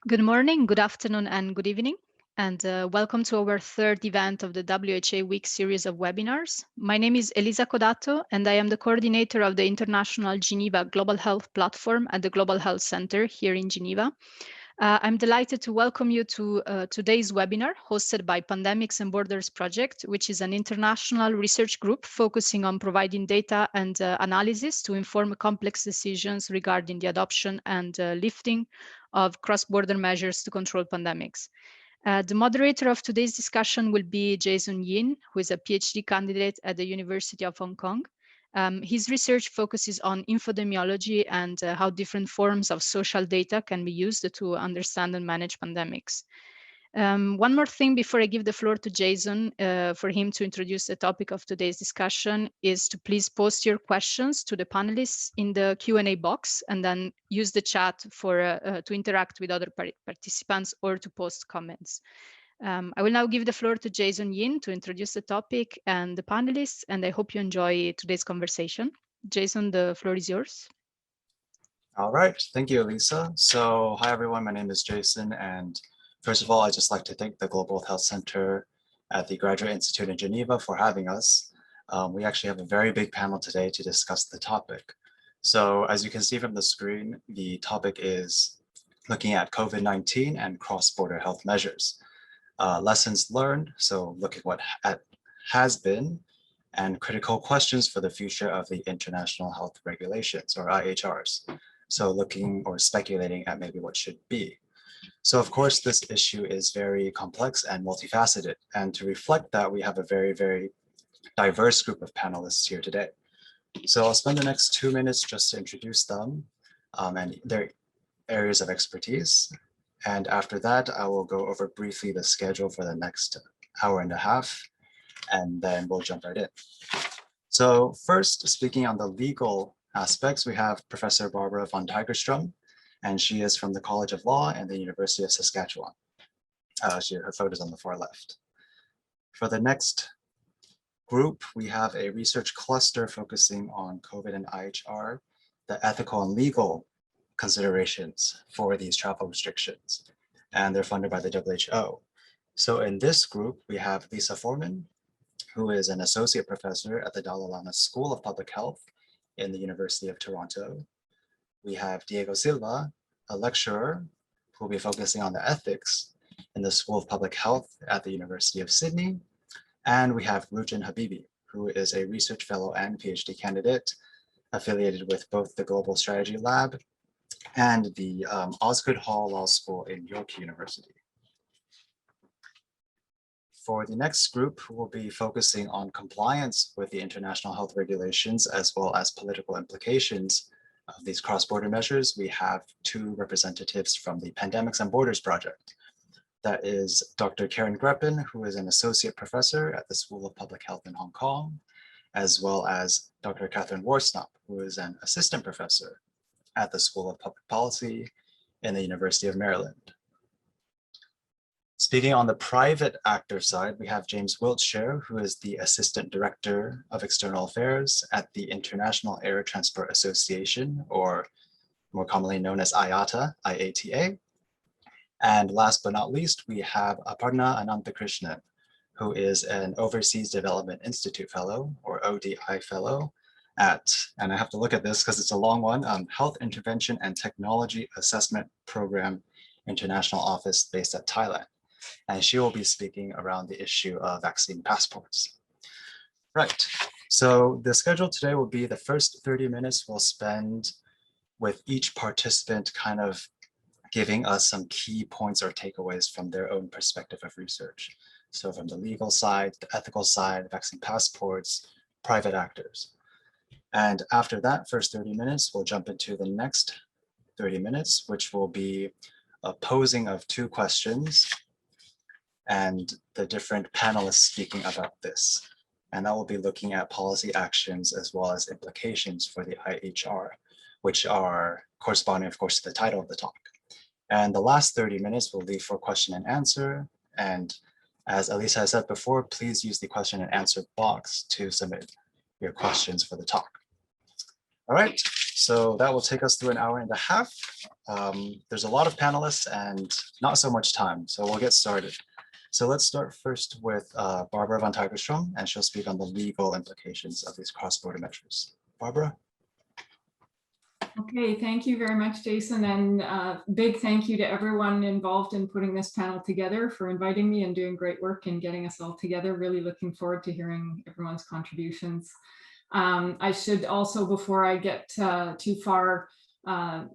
Good morning, good afternoon, and good evening, and welcome to our third event of the WHA Week series of webinars. My name is Elisa Codato, and I am the coordinator of the International Geneva Global Health Platform at the Global Health Center here in Geneva. I'm delighted to welcome you to today's webinar hosted by Pandemics and Borders Project, which is an international research group focusing on providing data and analysis to inform complex decisions regarding the adoption and lifting of cross-border measures to control pandemics. The moderator of today's discussion will be Jason Yin, who is a PhD candidate at the University of Hong Kong. His research focuses on infodemiology and how different forms of social data can be used to understand and manage pandemics. One more thing before I give the floor to Jason for him to introduce the topic of today's discussion is to please post your questions to the panelists in the Q&A box and then use the chat to interact with other participants or to post comments. I will now give the floor to Jason Yin to introduce the topic and the panelists, and I hope you enjoy today's conversation. Jason, the floor is yours. All right, thank you, Elisa. So hi, everyone, my name is Jason, and first of all, I'd just like to thank the Global Health Center at the Graduate Institute in Geneva for having us. We actually have a very big panel today to discuss the topic. So as you can see from the screen, the topic is looking at COVID-19 and cross-border health measures. Lessons learned, so looking what has been, and critical questions for the future of the international health regulations, or IHRs. So looking or speculating at maybe what should be. So of course, this issue is very complex and multifaceted. And to reflect that, we have a very, very diverse group of panelists here today. So I'll spend the next 2 minutes just to introduce them and their areas of expertise. And after that, I will go over briefly the schedule for the next hour and a half, and then we'll jump right in. So first, speaking on the legal aspects, we have Professor Barbara von Tigerstrom, and she is from the College of Law and the University of Saskatchewan. Her photo is on the far left. For the next group, we have a research cluster focusing on COVID and IHR, the ethical and legal considerations for these travel restrictions, and they're funded by the WHO. So in this group, we have Lisa Foreman, who is an associate professor at the Dalai Lama School of Public Health in the University of Toronto. We have Diego Silva, a lecturer who will be focusing on the ethics in the School of Public Health at the University of Sydney. And we have Rujan Habibi, who is a research fellow and PhD candidate affiliated with both the Global Strategy Lab and the Osgood Hall Law School in York University. For the next group, we'll be focusing on compliance with the international health regulations as well as political implications of these cross-border measures. We have two representatives from the Pandemics and Borders Project. That is Dr. Karen Greppen, who is an associate professor at the School of Public Health in Hong Kong, as well as Dr. Catherine Worsnop, who is an assistant professor at the School of Public Policy in the University of Maryland. Speaking on the private actor side, we have James Wiltshire, who is the Assistant Director of External Affairs at the International Air Transport Association, or more commonly known as IATA, IATA. And last but not least, we have Aparna Ananthakrishnan, who is an Overseas Development Institute Fellow, or ODI Fellow, at, and I have to look at this because it's a long one, Health Intervention and Technology Assessment Program International Office based at Thailand. And she will be speaking around the issue of vaccine passports. Right, so the schedule today will be the first 30 minutes we'll spend with each participant kind of giving us some key points or takeaways from their own perspective of research. So from the legal side, the ethical side, vaccine passports, private actors. And after that first 30 minutes, we'll jump into the next 30 minutes, which will be a posing of two questions and the different panelists speaking about this. And that will be looking at policy actions as well as implications for the IHR, which are corresponding, of course, to the title of the talk. And the last 30 minutes we'll leave for question and answer. And as Elisa has said before, please use the question and answer box to submit your questions for the talk. All right, so that will take us through an hour and a half. There's a lot of panelists and not so much time, so we'll get started. So let's start first with Barbara van Tigerstrom, and she'll speak on the legal implications of these cross-border measures. Barbara? Okay, thank you very much, Jason, and big thank you to everyone involved in putting this panel together, for inviting me and doing great work in getting us all together. Really looking forward to hearing everyone's contributions. I should also, before I get too far,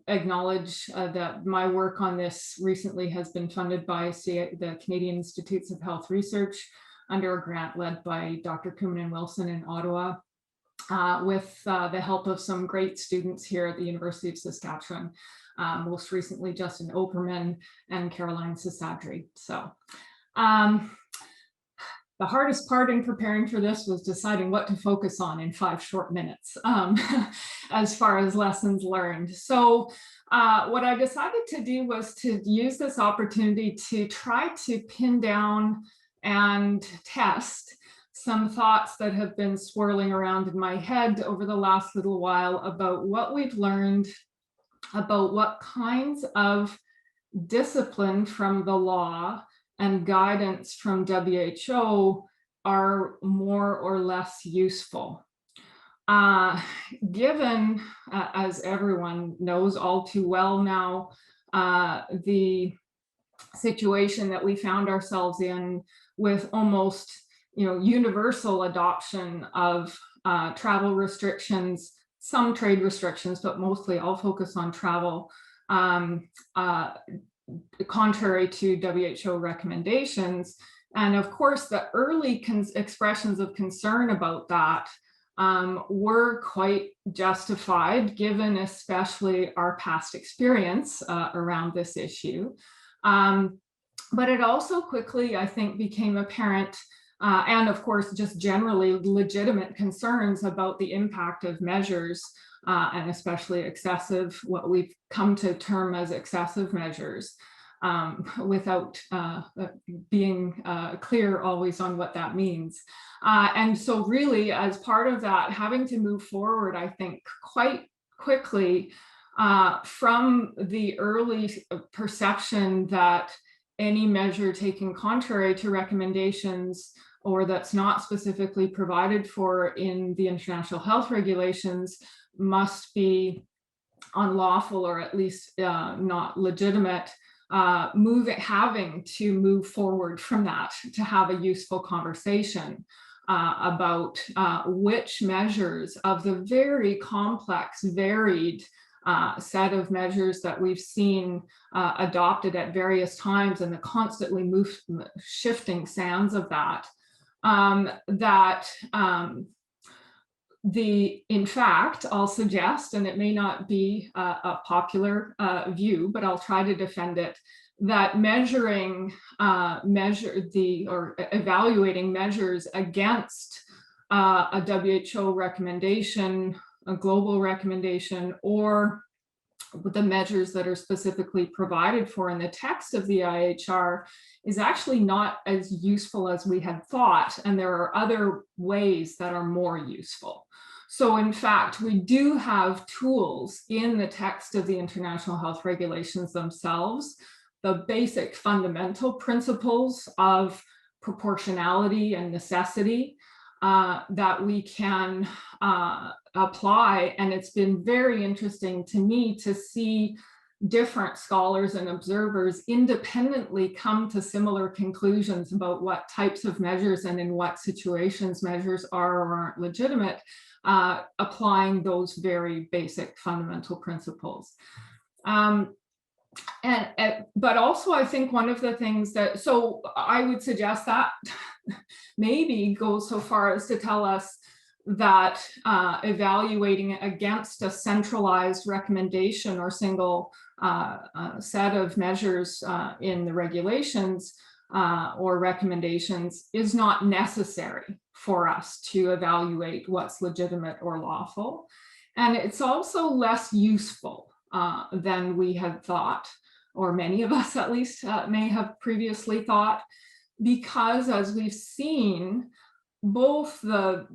acknowledge that my work on this recently has been funded by the Canadian Institutes of Health Research under a grant led by Dr. Kuman and Wilson in Ottawa, with the help of some great students here at the University of Saskatchewan, most recently Justin Operman and Caroline Sasadri. So the hardest part in preparing for this was deciding what to focus on in 5 short minutes as far as lessons learned. So what I decided to do was to use this opportunity to try to pin down and test some thoughts that have been swirling around in my head over the last little while about what we've learned about what kinds of discipline from the law and guidance from WHO are more or less useful. Given, as everyone knows all too well now, the situation that we found ourselves in with almost universal adoption of travel restrictions, some trade restrictions, but mostly I'll focus on travel, contrary to WHO recommendations. And of course, the early expressions of concern about that were quite justified, given especially our past experience around this issue. But it also quickly, I think, became apparent, and of course, just generally legitimate concerns about the impact of measures, and especially excessive, what we've come to term as excessive measures, without being clear always on what that means. And so really, as part of that, having to move forward, I think, quite quickly from the early perception that any measure taken contrary to recommendations or that's not specifically provided for in the international health regulations must be unlawful, or at least not legitimate, having to move forward from that to have a useful conversation about which measures of the very complex, varied set of measures that we've seen adopted at various times, and the constantly shifting sands of that, in fact, I'll suggest, and it may not be a popular view, but I'll try to defend it, that evaluating measures against a WHO recommendation, a global recommendation, or the measures that are specifically provided for in the text of the IHR is actually not as useful as we had thought, and there are other ways that are more useful. So in fact, we do have tools in the text of the international health regulations themselves, the basic fundamental principles of proportionality and necessity that we can apply. And it's been very interesting to me to see different scholars and observers independently come to similar conclusions about what types of measures and in what situations measures are or aren't legitimate, applying those very basic fundamental principles. But also, I think one of the things that, so I would suggest that maybe goes so far as to tell us that evaluating against a centralized recommendation or single set of measures in the regulations or recommendations is not necessary for us to evaluate what's legitimate or lawful. And it's also less useful than we had thought, or many of us at least may have previously thought, because as we've seen, both the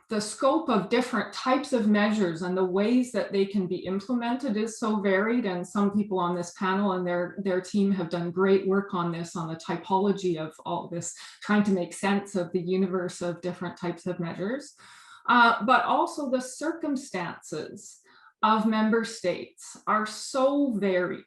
the scope of different types of measures and the ways that they can be implemented is so varied. And some people on this panel and their team have done great work on this, on the typology of all this, trying to make sense of the universe of different types of measures, but also the circumstances of member states are so varied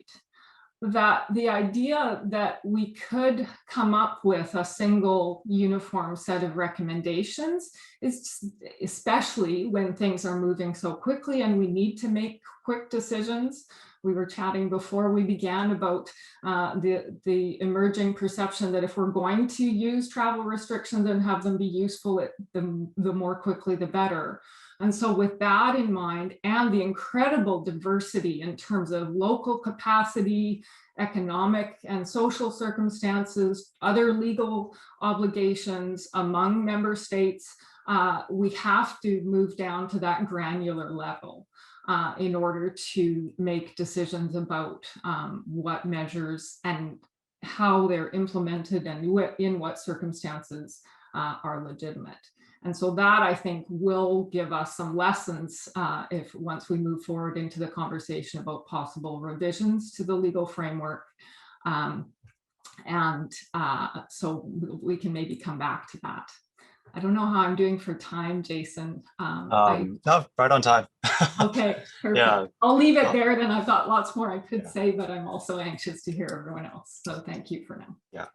that the idea that we could come up with a single uniform set of recommendations is, especially when things are moving so quickly and we need to make quick decisions. We were chatting before we began about the emerging perception that if we're going to use travel restrictions and have them be useful, the more quickly the better. And so with that in mind, and the incredible diversity in terms of local capacity, economic and social circumstances, other legal obligations among member states, we have to move down to that granular level in order to make decisions about what measures and how they're implemented and in what circumstances are legitimate. And so that, I think, will give us some lessons if once we move forward into the conversation about possible revisions to the legal framework. So we can maybe come back to that. I don't know how I'm doing for time, Jason. No, right on time. Okay, perfect. Yeah. I'll leave it there. Then I've got lots more I could say, but I'm also anxious to hear everyone else. So thank you for now. Yeah.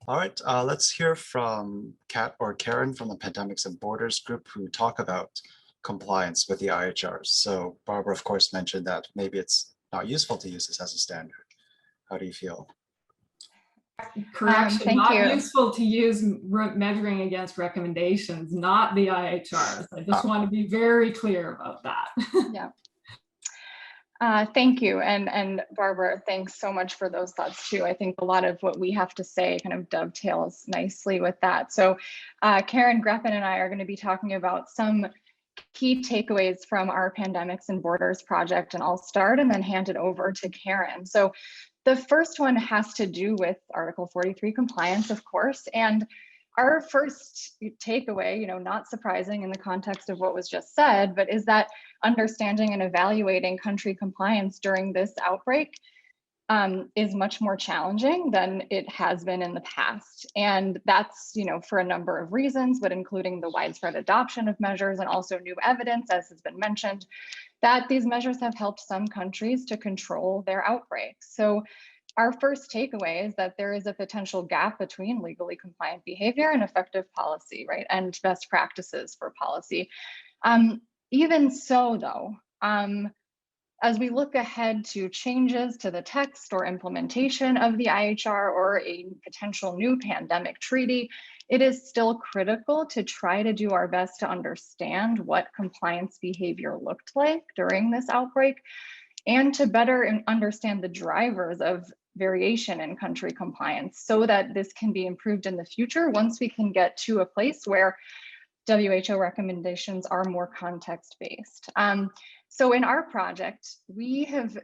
All right, let's hear from Kat or Karen from the Pandemics and Borders group who talk about compliance with the IHRs. So Barbara, of course, mentioned that maybe it's not useful to use this as a standard. How do you feel? Correction, not useful to use measuring against recommendations, not the IHRs. I just want to be very clear about that. Yeah. Thank you. And Barbara, thanks so much for those thoughts too. I think a lot of what we have to say kind of dovetails nicely with that. So Karen Greppin and I are going to be talking about some key takeaways from our Pandemics and Borders project, and I'll start and then hand it over to Karen. So the first one has to do with Article 43 compliance, of course, and our first takeaway, not surprising in the context of what was just said, but is that understanding and evaluating country compliance during this outbreak is much more challenging than it has been in the past. And that's, for a number of reasons, but including the widespread adoption of measures and also new evidence, as has been mentioned, that these measures have helped some countries to control their outbreaks. So our first takeaway is that there is a potential gap between legally compliant behavior and effective policy, right? And best practices for policy. Even so, though, as we look ahead to changes to the text or implementation of the IHR or a potential new pandemic treaty, it is still critical to try to do our best to understand what compliance behavior looked like during this outbreak and to better understand the drivers of variation in country compliance so that this can be improved in the future once we can get to a place where WHO recommendations are more context-based. So in our project, we have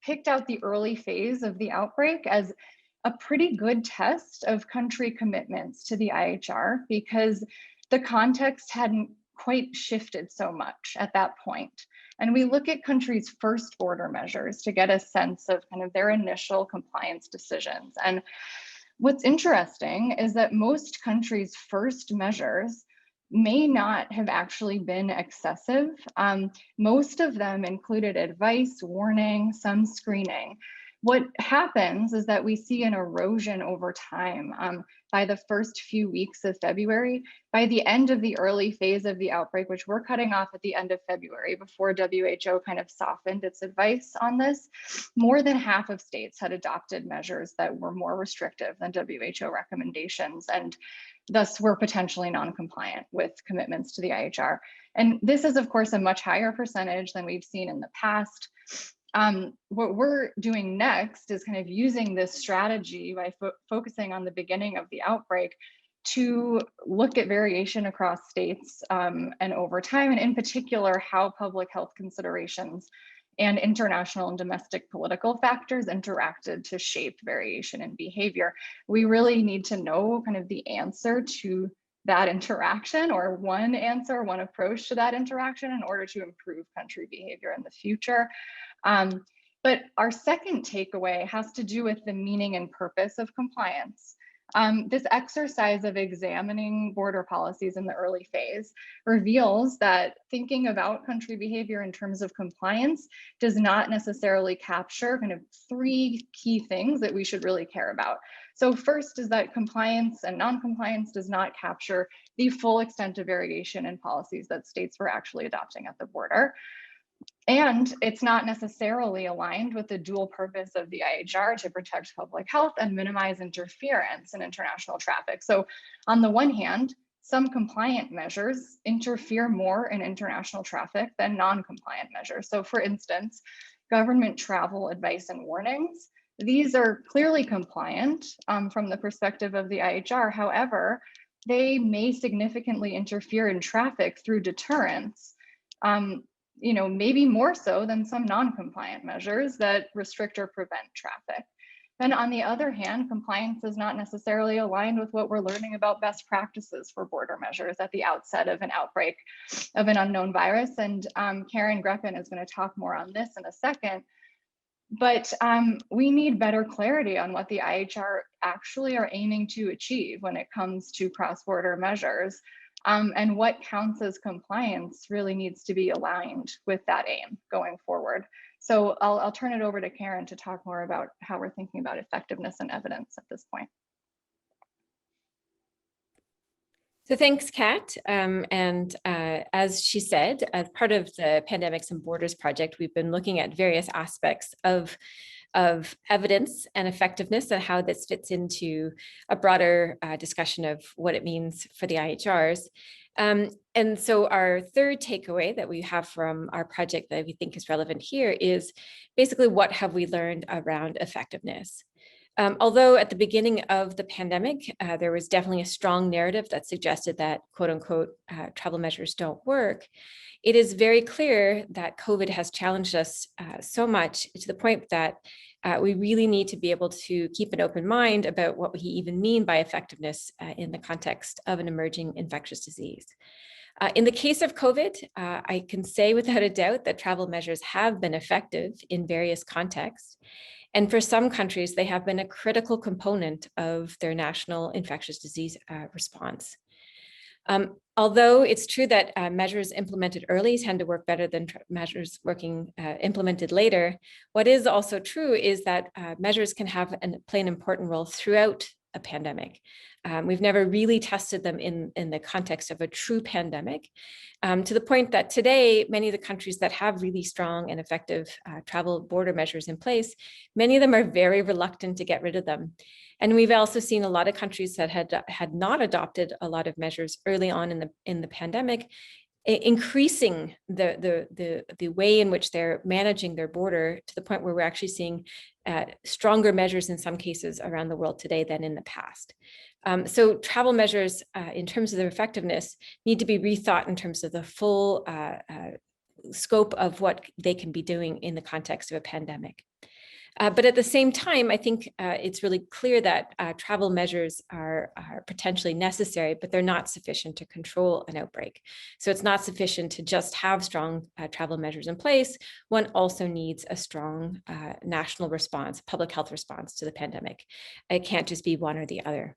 picked out the early phase of the outbreak as a pretty good test of country commitments to the IHR because the context hadn't quite shifted so much at that point. And we look at countries' first order measures to get a sense of kind of their initial compliance decisions. And what's interesting is that most countries' first measures may not have actually been excessive. Most of them included advice, warning, some screening. What happens is that we see an erosion over time. By the first few weeks of February, by the end of the early phase of the outbreak, which we're cutting off at the end of February before WHO kind of softened its advice on this, more than half of states had adopted measures that were more restrictive than WHO recommendations and thus were potentially non-compliant with commitments to the IHR. And this is, of course, a much higher percentage than we've seen in the past. What we're doing next is kind of using this strategy by focusing on the beginning of the outbreak to look at variation across states and over time, and in particular, how public health considerations and international and domestic political factors interacted to shape variation in behavior. We really need to know kind of the answer to that interaction, or one answer, one approach to that interaction in order to improve country behavior in the future. But our second takeaway has to do with the meaning and purpose of compliance. This exercise of examining border policies in the early phase reveals that thinking about country behavior in terms of compliance does not necessarily capture kind of three key things that we should really care about. So first is that compliance and non-compliance does not capture the full extent of variation in policies that states were actually adopting at the border. And it's not necessarily aligned with the dual purpose of the IHR to protect public health and minimize interference in international traffic. So on the one hand, some compliant measures interfere more in international traffic than non-compliant measures. So for instance, government travel advice and warnings, these are clearly compliant from the perspective of the IHR. However, they may significantly interfere in traffic through deterrence. Maybe more so than some non-compliant measures that restrict or prevent traffic. Then on the other hand, compliance is not necessarily aligned with what we're learning about best practices for border measures at the outset of an outbreak of an unknown virus. And Karen Greppin is going to talk more on this in a second. But we need better clarity on what the IHR actually are aiming to achieve when it comes to cross-border measures. And what counts as compliance really needs to be aligned with that aim going forward. So I'll turn it over to Karen to talk more about how we're thinking about effectiveness and evidence at this point. So thanks, Kat. As she said, as part of the Pandemics and Borders project, we've been looking at various aspects of evidence and effectiveness and how this fits into a broader discussion of what it means for the IHRs. And so our third takeaway that we have from our project that we think is relevant here is basically what have we learned around effectiveness. Although at the beginning of the pandemic, there was definitely a strong narrative that suggested that quote unquote travel measures don't work, it is very clear that COVID has challenged us so much to the point that we really need to be able to keep an open mind about what we even mean by effectiveness in the context of an emerging infectious disease. In the case of COVID, I can say without a doubt that travel measures have been effective in various contexts. And for some countries, they have been a critical component of their national infectious disease response. Although it's true that measures implemented early tend to work better than measures implemented later, what is also true is that measures can play an important role throughout a pandemic. We've never really tested them in the context of a true pandemic, to the point that today, many of the countries that have really strong and effective travel border measures in place, many of them are very reluctant to get rid of them. And we've also seen a lot of countries that had not adopted a lot of measures early on in the pandemic, increasing the way in which they're managing their border to the point where we're actually seeing stronger measures in some cases around the world today than in the past. So travel measures in terms of their effectiveness need to be rethought in terms of the full scope of what they can be doing in the context of a pandemic. But at the same time, I think it's really clear that travel measures are potentially necessary, but they're not sufficient to control an outbreak. So it's not sufficient to just have strong travel measures in place. One also needs a strong national response, public health response to the pandemic. It can't just be one or the other.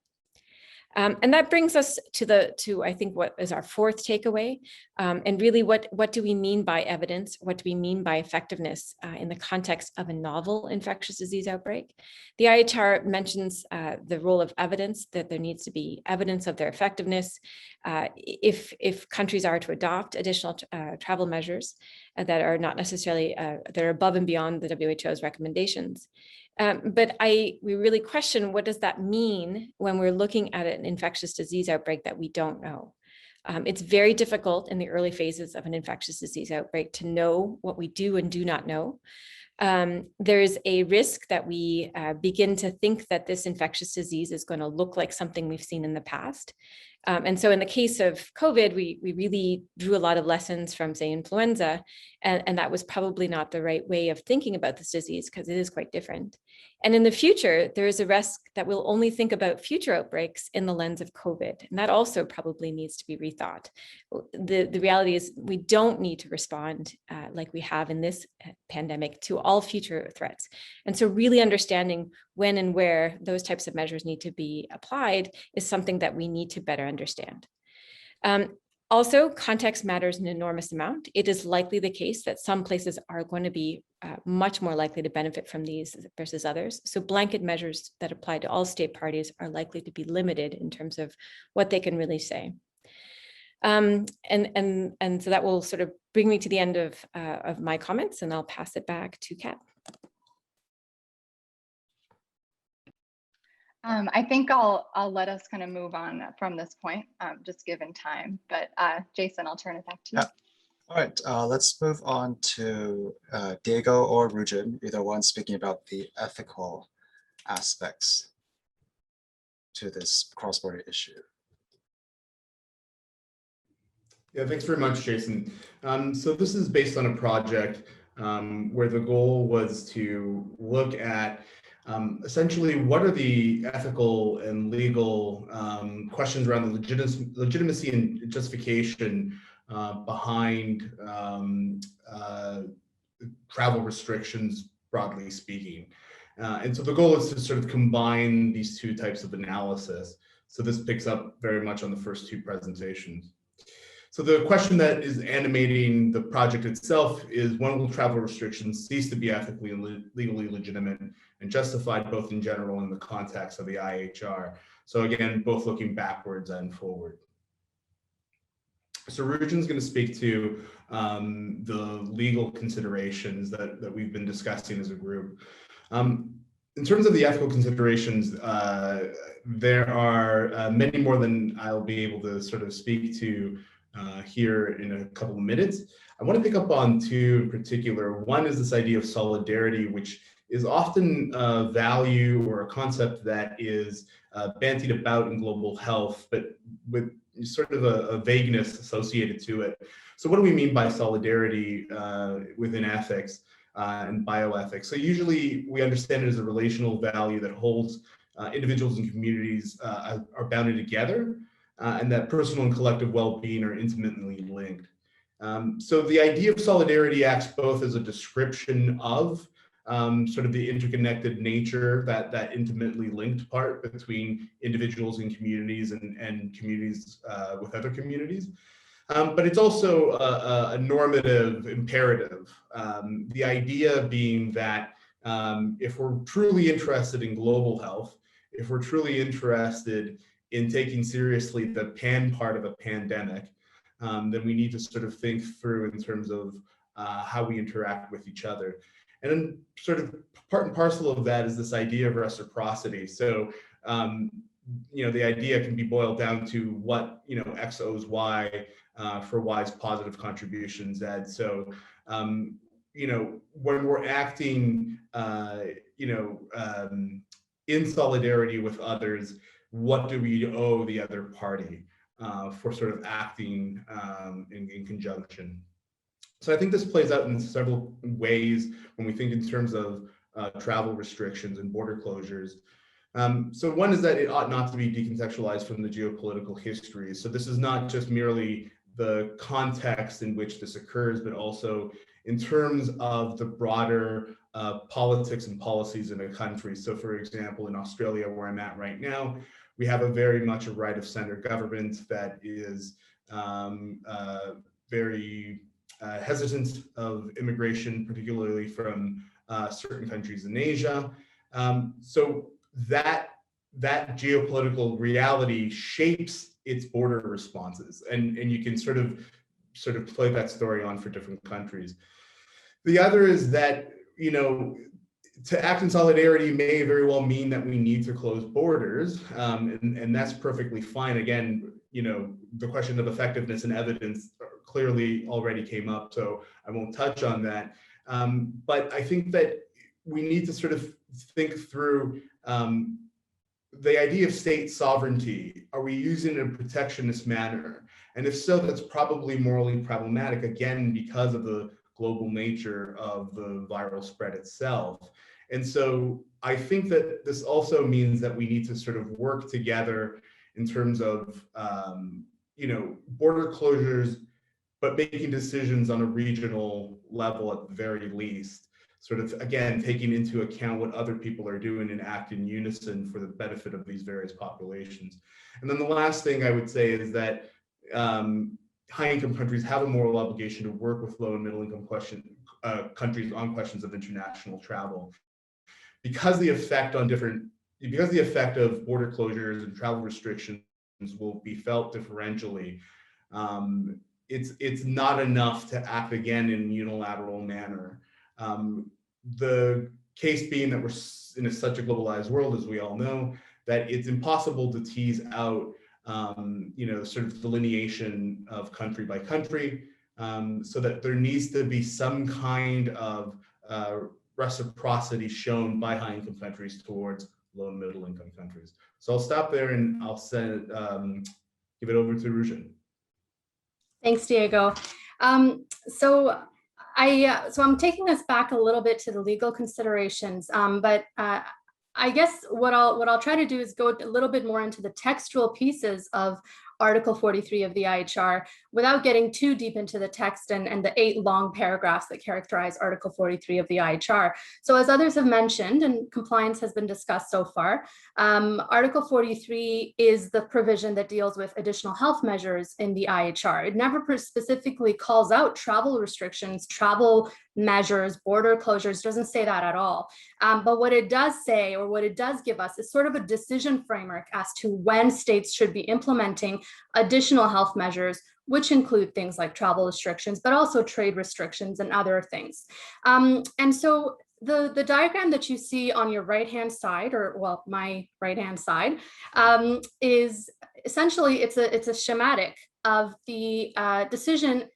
And that brings us to I think what is our fourth takeaway, and really what do we mean by evidence? What do we mean by effectiveness in the context of a novel infectious disease outbreak? The IHR mentions the role of evidence, that there needs to be evidence of their effectiveness if countries are to adopt additional travel measures that are not necessarily that are above and beyond the WHO's recommendations. But we really question, what does that mean when we're looking at an infectious disease outbreak that we don't know? It's very difficult in the early phases of an infectious disease outbreak to know what we do and do not know. There's a risk that we begin to think that this infectious disease is going to look like something we've seen in the past. And so in the case of COVID, we really drew a lot of lessons from, say, influenza, and that was probably not the right way of thinking about this disease because it is quite different. And in the future, there is a risk that we'll only think about future outbreaks in the lens of COVID. And that also probably needs to be rethought. The reality is we don't need to respond like we have in this pandemic to all future threats. And so really understanding when and where those types of measures need to be applied is something that we need to better understand. Also, context matters an enormous amount. It is likely the case that some places are going to be much more likely to benefit from these versus others. So blanket measures that apply to all state parties are likely to be limited in terms of what they can really say. And so that will sort of bring me to the end of my comments, and I'll pass it back to Kat. I think I'll let us kind of move on from this point, just given time. But Jason, I'll turn it back to you. Yeah. All right, let's move on to Diego or Rujen, either one, speaking about the ethical aspects to this cross-border issue. Yeah, thanks very much, Jason. So this is based on a project where the goal was to look at essentially what are the ethical and legal questions around the legitimacy and justification behind travel restrictions, broadly speaking. And so the goal is to sort of combine these two types of analysis. So this picks up very much on the first two presentations. So the question that is animating the project itself is, when will travel restrictions cease to be ethically and legally legitimate and justified, both in general and in the context of the IHR? So again, both looking backwards and forward. So Rujen's going to speak to the legal considerations that we've been discussing as a group. In terms of the ethical considerations, there are many more than I'll be able to sort of speak to here in a couple of minutes. I want to pick up on two in particular. One is this idea of solidarity, which is often a value or a concept that is bandied about in global health, but with sort of a vagueness associated to it. So what do we mean by solidarity within ethics and bioethics? So usually we understand it as a relational value that holds individuals and communities are bounded together, and that personal and collective well-being are intimately linked. So the idea of solidarity acts both as a description of sort of the interconnected nature, that intimately linked part between individuals and communities and communities with other communities. But it's also a normative imperative. The idea being that if we're truly interested in global health, if we're truly interested in taking seriously the pan part of a pandemic, then we need to sort of think through in terms of how we interact with each other. And then sort of part and parcel of that is this idea of reciprocity. So, the idea can be boiled down to what, X owes Y for Y's positive contribution Z. So, when we're acting, in solidarity with others, what do we owe the other party for sort of acting in conjunction? So I think this plays out in several ways when we think in terms of travel restrictions and border closures. So one is that it ought not to be decontextualized from the geopolitical history. So this is not just merely the context in which this occurs, but also in terms of the broader politics and policies in a country. So for example, in Australia, where I'm at right now, we have a very much a right of center government that is very hesitant of immigration, particularly from certain countries in Asia. So that geopolitical reality shapes its border responses, and you can sort of play that story on for different countries. The other is that, to act in solidarity may very well mean that we need to close borders, and that's perfectly fine. Again, the question of effectiveness and evidence clearly already came up, so I won't touch on that. But I think that we need to sort of think through the idea of state sovereignty. Are we using it in a protectionist manner? And if so, that's probably morally problematic, again, because of the global nature of the viral spread itself. And so I think that this also means that we need to sort of work together in terms of, border closures, but making decisions on a regional level at the very least, sort of, again, taking into account what other people are doing and act in unison for the benefit of these various populations. And then the last thing I would say is that high-income countries have a moral obligation to work with low and middle-income countries on questions of international travel. Because the effect of border closures and travel restrictions will be felt differentially, it's not enough to act again in a unilateral manner. The case being that we're in such a globalized world, as we all know, that it's impossible to tease out, sort of delineation of country by country, so that there needs to be some kind of reciprocity shown by high-income countries towards low and middle-income countries. So I'll stop there and I'll give it over to Rujan. Thanks, Diego. So I'm taking us back a little bit to the legal considerations, but I guess what I'll try to do is go a little bit more into the textual pieces of Article 43 of the IHR without getting too deep into the text and the 8 long paragraphs that characterize Article 43 of the IHR. So as others have mentioned, and compliance has been discussed so far, Article 43 is the provision that deals with additional health measures in the IHR. It never specifically calls out travel restrictions, travel measures, border closures, doesn't say that at all. But what it does say, or what it does give us, is sort of a decision framework as to when states should be implementing additional health measures, which include things like travel restrictions, but also trade restrictions and other things. And so the diagram that you see on your right-hand side, or well, my right-hand side, is essentially, it's a schematic of the decision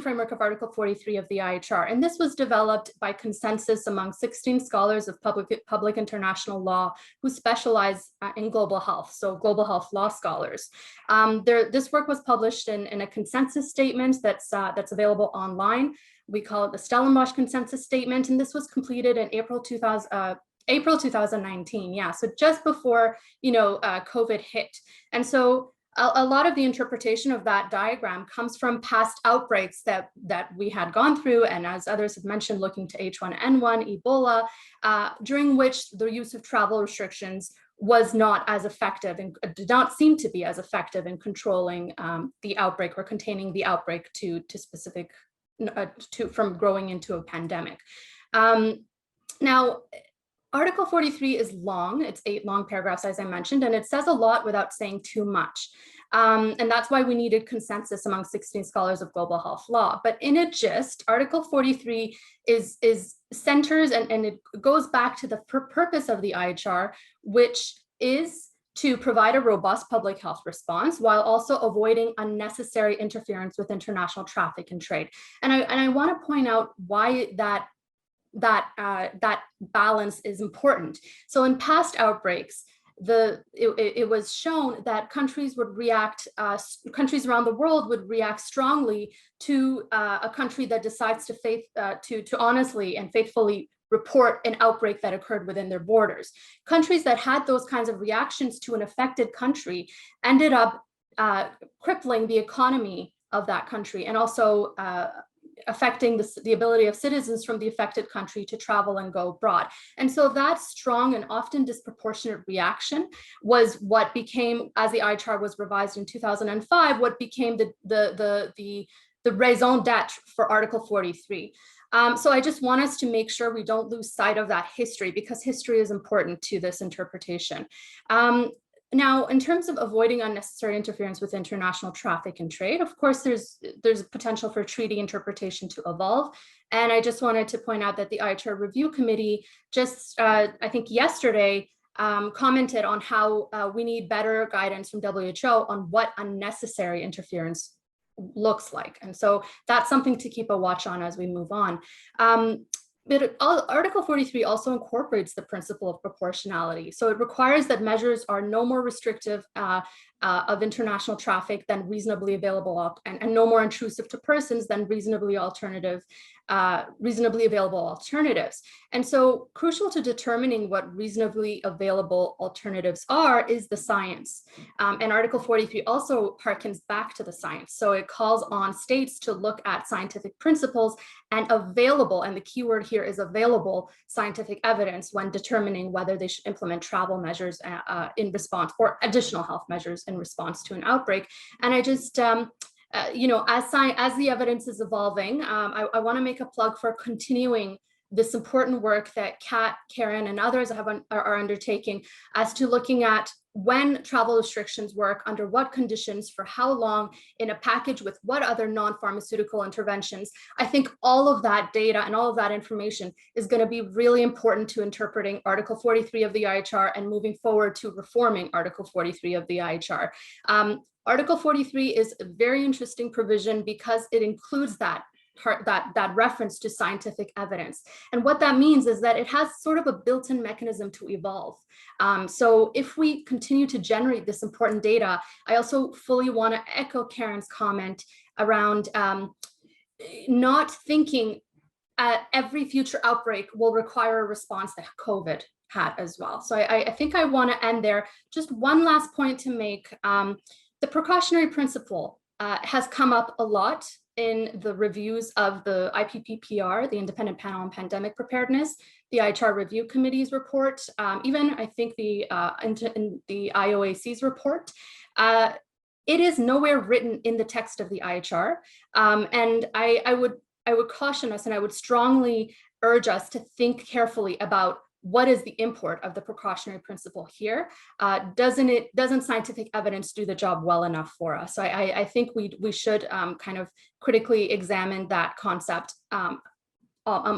framework of Article 43 of the IHR. And this was developed by consensus among 16 scholars of public international law who specialize in global health, so global health law scholars. This work was published in a consensus statement that's available online. We call it the Stellenbosch Consensus Statement, and this was completed in April 2019, yeah, so just before COVID hit. And so a lot of the interpretation of that diagram comes from past outbreaks that we had gone through, and as others have mentioned, looking to H1N1, Ebola, during which the use of travel restrictions was not as effective and did not seem to be as effective in controlling the outbreak or containing the outbreak from growing into a pandemic. Now, Article 43 is long, it's 8 long paragraphs, as I mentioned, and it says a lot without saying too much. And that's why we needed consensus among 16 scholars of global health law. But in a gist, Article 43 centers and it goes back to the purpose of the IHR, which is to provide a robust public health response while also avoiding unnecessary interference with international traffic and trade. And I want to point out why that balance is important. So in past outbreaks, it was shown that countries around the world would react strongly to a country that decides to honestly and faithfully report an outbreak that occurred within their borders. Countries that had those kinds of reactions to an affected country ended up crippling the economy of that country and also affecting the ability of citizens from the affected country to travel and go abroad. And so that strong and often disproportionate reaction was what became, as the IHR was revised in 2005, what became the raison d'etre for Article 43. So I just want us to make sure we don't lose sight of that history, because history is important to this interpretation. Now, in terms of avoiding unnecessary interference with international traffic and trade, of course, there's potential for treaty interpretation to evolve. And I just wanted to point out that the IHR Review Committee just, I think yesterday, commented on how we need better guidance from WHO on what unnecessary interference looks like. And so that's something to keep a watch on as we move on. But Article 43 also incorporates the principle of proportionality. So it requires that measures are no more restrictive of international traffic than reasonably available, and no more intrusive to persons than reasonably available alternatives. And so crucial to determining what reasonably available alternatives are is the science. And Article 43 also harkens back to the science. So it calls on states to look at scientific principles and available, and the key word here is available, scientific evidence when determining whether they should implement travel measures in response, or additional health measures in response to an outbreak. And I just, you know, as the evidence is evolving, I want to make a plug for continuing this important work that Kat, Karen, and others are undertaking as to looking at when travel restrictions work, under what conditions, for how long, in a package with what other non-pharmaceutical interventions. I think all of that data and all of that information is going to be really important to interpreting Article 43 of the IHR and moving forward to reforming Article 43 of the IHR. Article 43 is a very interesting provision because it includes that reference to scientific evidence. And what that means is that it has sort of a built-in mechanism to evolve. So if we continue to generate this important data, I also fully want to echo Karen's comment around not thinking every future outbreak will require a response that COVID had as well. So I think I want to end there. Just one last point to make. The precautionary principle has come up a lot in the reviews of the IPPPR, the Independent Panel on Pandemic Preparedness, the IHR Review Committee's report, even I think in the IOAC's report. It is nowhere written in the text of the IHR, and I would caution us, and I would strongly urge us to think carefully about what is the import of the precautionary principle here? Doesn't scientific evidence do the job well enough for us? So I think we should kind of critically examine that concept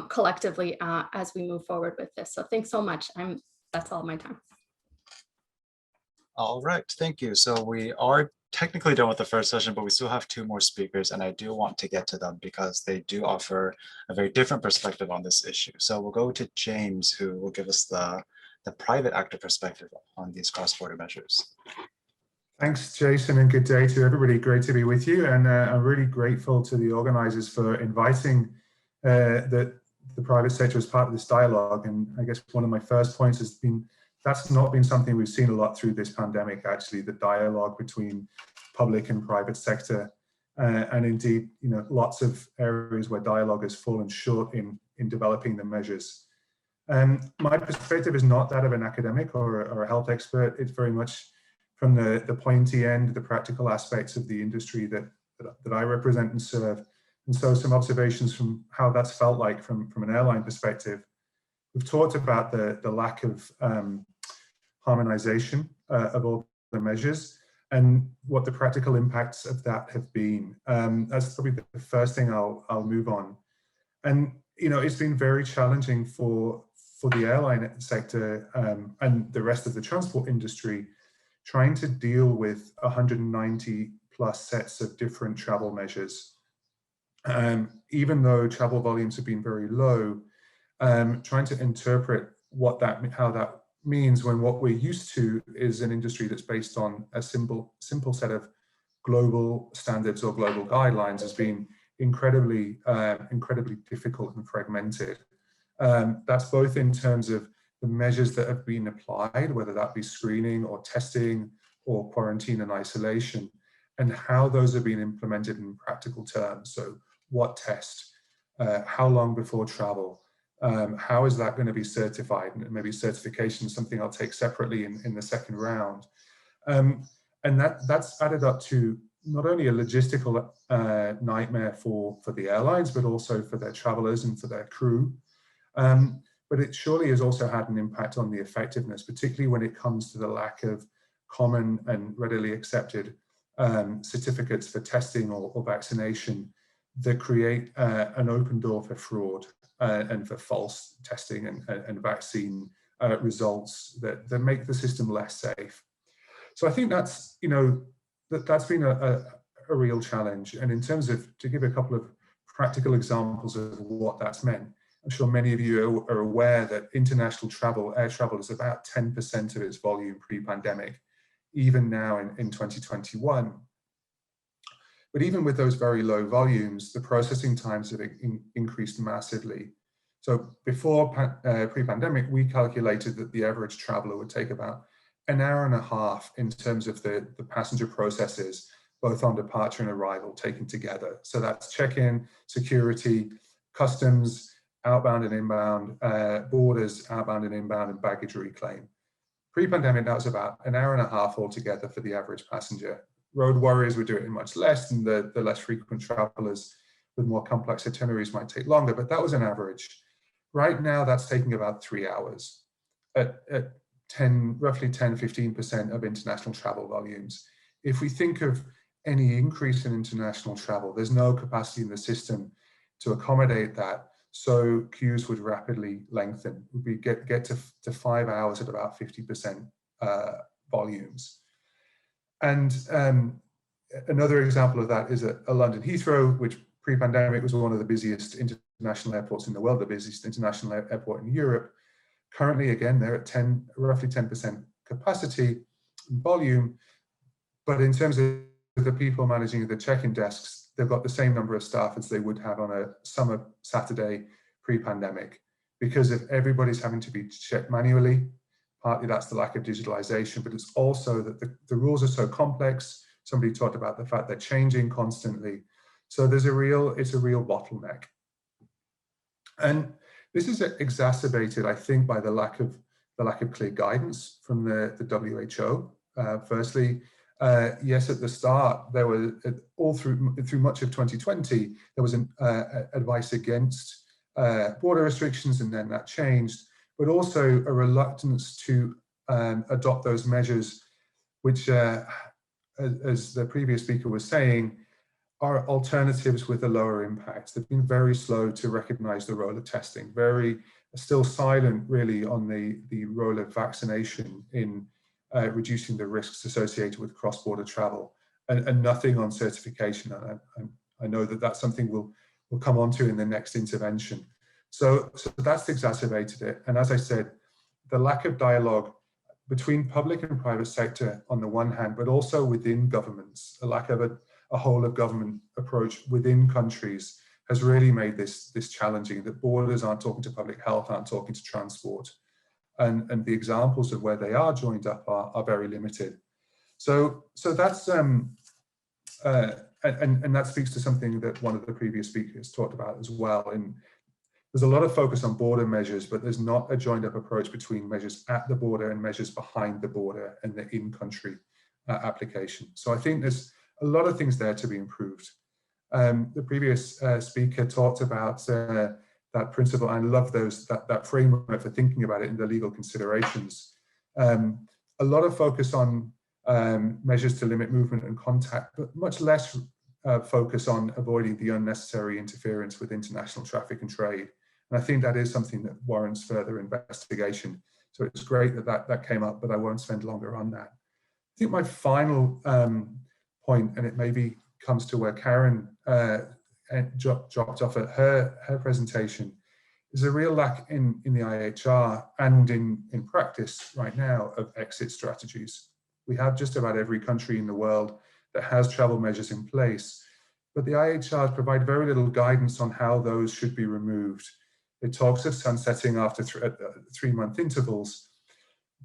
collectively as we move forward with this. So thanks so much. That's all my time. All right, thank you. So we are technically done with the first session, but we still have two more speakers, and I do want to get to them because they do offer a very different perspective on this issue. So we'll go to James, who will give us the private actor perspective on these cross-border measures. Thanks, Jason, and good day to everybody. Great to be with you, and I'm really grateful to the organizers for inviting the private sector as part of this dialogue. And I guess one of my first points has been that's not been something we've seen a lot through this pandemic, actually, the dialogue between public and private sector. And indeed, you know, lots of areas where dialogue has fallen short in developing the measures. My perspective is not that of an academic or a health expert. It's very much from the pointy end, the practical aspects of the industry that I represent and serve. And so some observations from how that's felt like from an airline perspective. We've talked about the lack of harmonization of all the measures and what the practical impacts of that have been. That's probably the first thing I'll move on. And you know, it's been very challenging for the airline sector and the rest of the transport industry trying to deal with 190 plus sets of different travel measures. Even though travel volumes have been very low, trying to interpret how that means when what we're used to is an industry that's based on a simple set of global standards or global guidelines has been incredibly difficult and fragmented. That's both in terms of the measures that have been applied, whether that be screening or testing or quarantine and isolation, and how those have been implemented in practical terms. So what test, how long before travel, how is that going to be certified? And maybe certification is something I'll take separately in the second round. And that's added up to not only a logistical nightmare for the airlines, but also for their travelers and for their crew. But it surely has also had an impact on the effectiveness, particularly when it comes to the lack of common and readily accepted certificates for testing or vaccination that create an open door for fraud and for false testing and vaccine results that make the system less safe. So I think that's, you know, that's been a real challenge. And in terms of, to give a couple of practical examples of what that's meant, I'm sure many of you are aware that international travel, air travel, is about 10% of its volume pre-pandemic, even now in 2021. But even with those very low volumes, the processing times have increased massively. So before pre-pandemic, we calculated that the average traveler would take about an hour and a half in terms of the passenger processes, both on departure and arrival taken together. So that's check-in, security, customs, outbound and inbound, borders, outbound and inbound, and baggage reclaim. Pre-pandemic, that was about an hour and a half altogether for the average passenger. Road warriors would do it in much less, and the less frequent travelers with more complex itineraries might take longer, but that was an average. Right now, that's taking about 3 hours at roughly 10-15% of international travel volumes. If we think of any increase in international travel, there's no capacity in the system to accommodate that. So queues would rapidly lengthen. We get to 5 hours at about 50% volumes. And another example of that is a London Heathrow, which pre-pandemic was one of the busiest international airports in the world, the busiest international airport in Europe. Currently, again, they're at roughly 10% capacity and volume, but in terms of the people managing the check-in desks, they've got the same number of staff as they would have on a summer Saturday pre-pandemic. Because if everybody's having to be checked manually, partly that's the lack of digitalization, but it's also that the rules are so complex. Somebody talked about the fact they're changing constantly. So it's a real bottleneck. And this is exacerbated, I think, by the lack of clear guidance from the WHO. Firstly, yes, at the start, there was all through much of 2020, there was an advice against border restrictions, and then that changed, but also a reluctance to adopt those measures, which, as the previous speaker was saying, are alternatives with a lower impact. They've been very slow to recognize the role of testing, still silent really on the role of vaccination in reducing the risks associated with cross-border travel, and nothing on certification. I know that that's something we'll come on to in the next intervention. So that's exacerbated it. And as I said, the lack of dialogue between public and private sector on the one hand, but also within governments, a lack of a whole of government approach within countries has really made this challenging. The borders aren't talking to public health, aren't talking to transport. And the examples of where they are joined up are very limited. So that's, and that speaks to something that one of the previous speakers talked about as well. And there's a lot of focus on border measures, but there's not a joined up approach between measures at the border and measures behind the border and the in-country application. So I think there's a lot of things there to be improved. The previous speaker talked about that principle. I love that framework for thinking about it in the legal considerations. A lot of focus on measures to limit movement and contact, but much less focus on avoiding the unnecessary interference with international traffic and trade. And I think that is something that warrants further investigation. So it's great that came up, but I won't spend longer on that. I think my final point, and it maybe comes to where Karen dropped off at her presentation, is a real lack in the IHR and in practice right now of exit strategies. We have just about every country in the world that has travel measures in place, but the IHRs provide very little guidance on how those should be removed. It talks of sunsetting after 3-month intervals,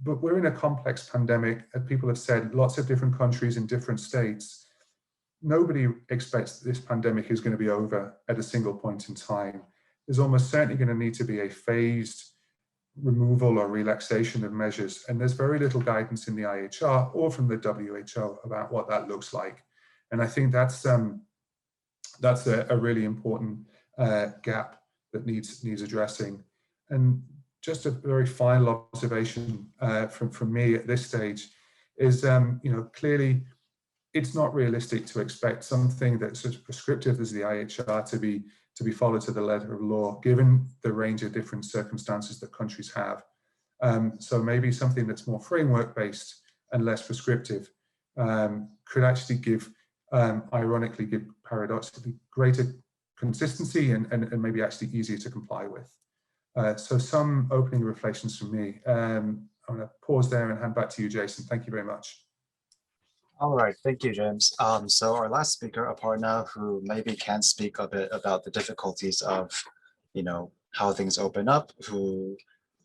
but we're in a complex pandemic, as people have said, lots of different countries in different states. Nobody expects that this pandemic is going to be over at a single point in time. There's almost certainly going to need to be a phased removal or relaxation of measures, and there's very little guidance in the IHR or from the WHO about what that looks like. And I think that's a really important gap that needs addressing. And just a very final observation from me at this stage is, clearly it's not realistic to expect something that's as prescriptive as the IHR to be followed to the letter of law, given the range of different circumstances that countries have. So maybe something that's more framework-based and less prescriptive could actually paradoxically, greater consistency and maybe actually easier to comply with. So some opening reflections from me. I'm going to pause there and hand back to you, Jason. Thank you very much. All right, thank you, James. So our last speaker, Aparna, who maybe can speak a bit about the difficulties of, how things open up, who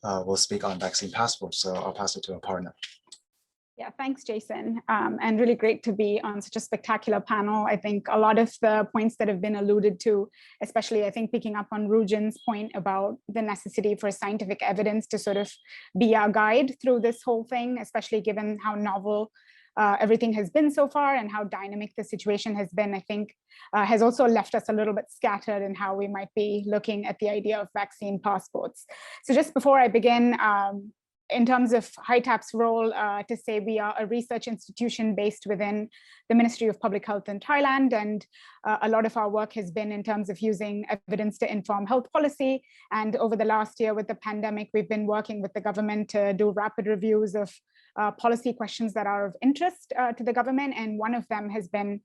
will speak on vaccine passports. So I'll pass it to Aparna. Yeah, thanks, Jason. And really great to be on such a spectacular panel. I think a lot of the points that have been alluded to, especially I think picking up on Rujan's point about the necessity for scientific evidence to sort of be our guide through this whole thing, especially given how novel everything has been so far and how dynamic the situation has been, I think has also left us a little bit scattered in how we might be looking at the idea of vaccine passports. So just before I begin, in terms of HITAP's role, to say we are a research institution based within the Ministry of Public Health in Thailand, and a lot of our work has been in terms of using evidence to inform health policy. And over the last year with the pandemic, we've been working with the government to do rapid reviews of policy questions that are of interest to the government, and one of them has been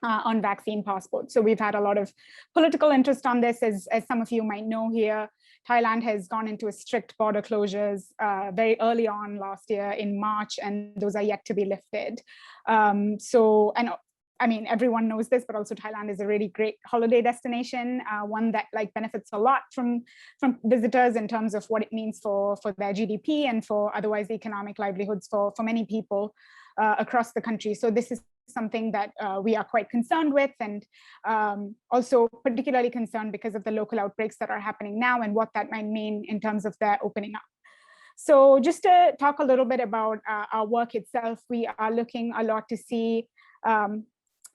on vaccine passports. So we've had a lot of political interest on this. As some of you might know here, Thailand has gone into a strict border closures very early on last year in March, and those are yet to be lifted. I mean, everyone knows this, but also Thailand is a really great holiday destination, one that benefits a lot from visitors in terms of what it means for their GDP and for otherwise economic livelihoods for many people across the country. So this is something that we are quite concerned with, and also particularly concerned because of the local outbreaks that are happening now and what that might mean in terms of their opening up. So just to talk a little bit about our work itself, we are looking a lot to see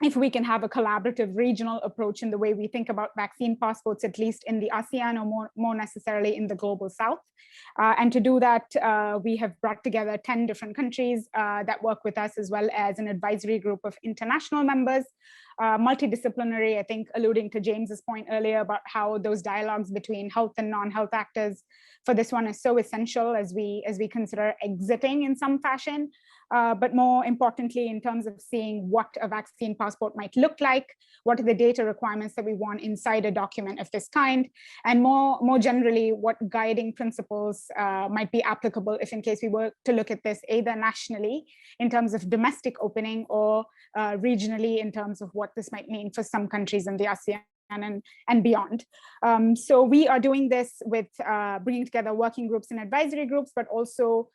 if we can have a collaborative regional approach in the way we think about vaccine passports, at least in the ASEAN or more necessarily in the global south. And to do that, we have brought together 10 different countries that work with us, as well as an advisory group of international members, multidisciplinary, I think alluding to James's point earlier about how those dialogues between health and non-health actors for this one is so essential as we consider exiting in some fashion. But more importantly, in terms of seeing what a vaccine passport might look like, what are the data requirements that we want inside a document of this kind, and more generally, what guiding principles might be applicable if in case we were to look at this either nationally in terms of domestic opening or regionally in terms of what this might mean for some countries in the ASEAN and beyond. So we are doing this with bringing together working groups and advisory groups, but also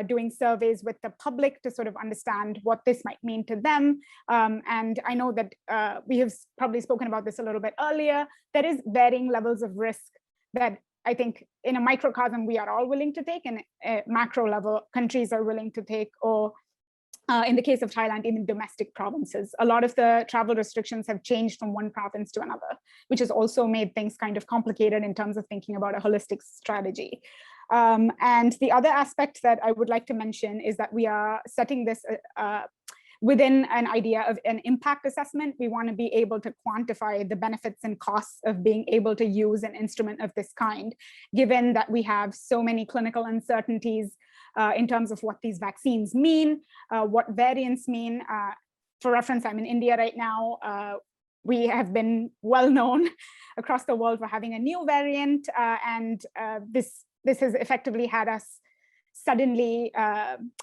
doing surveys with the public to sort of understand what this might mean to them. And I know that we have probably spoken about this a little bit earlier. There is varying levels of risk that I think in a microcosm we are all willing to take, and at macro level countries are willing to take, or in the case of Thailand, even domestic provinces. A lot of the travel restrictions have changed from one province to another, which has also made things kind of complicated in terms of thinking about a holistic strategy. And the other aspect that I would like to mention is that we are setting this within an idea of an impact assessment. We want to be able to quantify the benefits and costs of being able to use an instrument of this kind, given that we have so many clinical uncertainties in terms of what these vaccines mean, what variants mean. For reference, I'm in India right now. We have been well known across the world for having a new variant, and this has effectively had us suddenly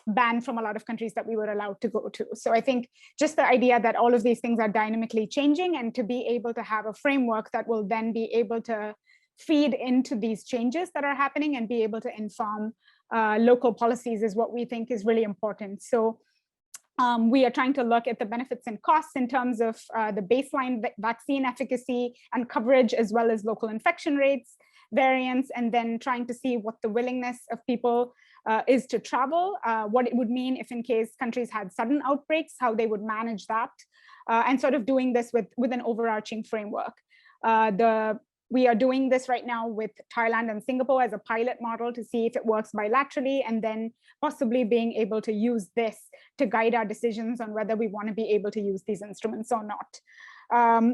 banned from a lot of countries that we were allowed to go to. So I think just the idea that all of these things are dynamically changing, and to be able to have a framework that will then be able to feed into these changes that are happening and be able to inform local policies is what we think is really important. So we are trying to look at the benefits and costs in terms of the baseline vaccine efficacy and coverage, as well as local infection rates, variants, and then trying to see what the willingness of people is to travel, what it would mean if in case countries had sudden outbreaks, how they would manage that, and sort of doing this with an overarching framework. We are doing this right now with Thailand and Singapore as a pilot model to see if it works bilaterally, and then possibly being able to use this to guide our decisions on whether we want to be able to use these instruments or not.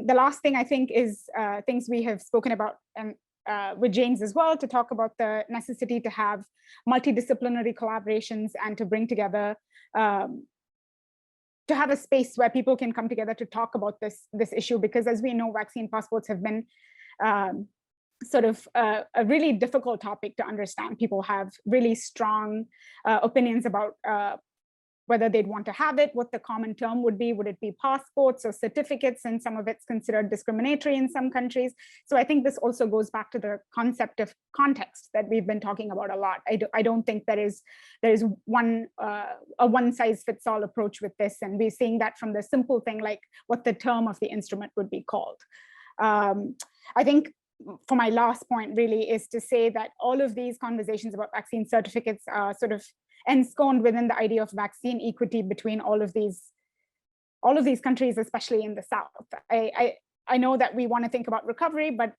The last thing I think is things we have spoken about and with James as well, to talk about the necessity to have multidisciplinary collaborations and to bring together, to have a space where people can come together to talk about this issue, because as we know, vaccine passports have been sort of a really difficult topic to understand. People have really strong opinions about whether they'd want to have it, what the common term would be. Would it be passports or certificates? And some of it's considered discriminatory in some countries. So I think this also goes back to the concept of context that we've been talking about a lot. I don't think there is a one size fits all approach with this. And we're seeing that from the simple thing, like what the term of the instrument would be called. I think for my last point really is to say that all of these conversations about vaccine certificates are sort of ensconced within the idea of vaccine equity between all of these countries, especially in the South. I know that we want to think about recovery, but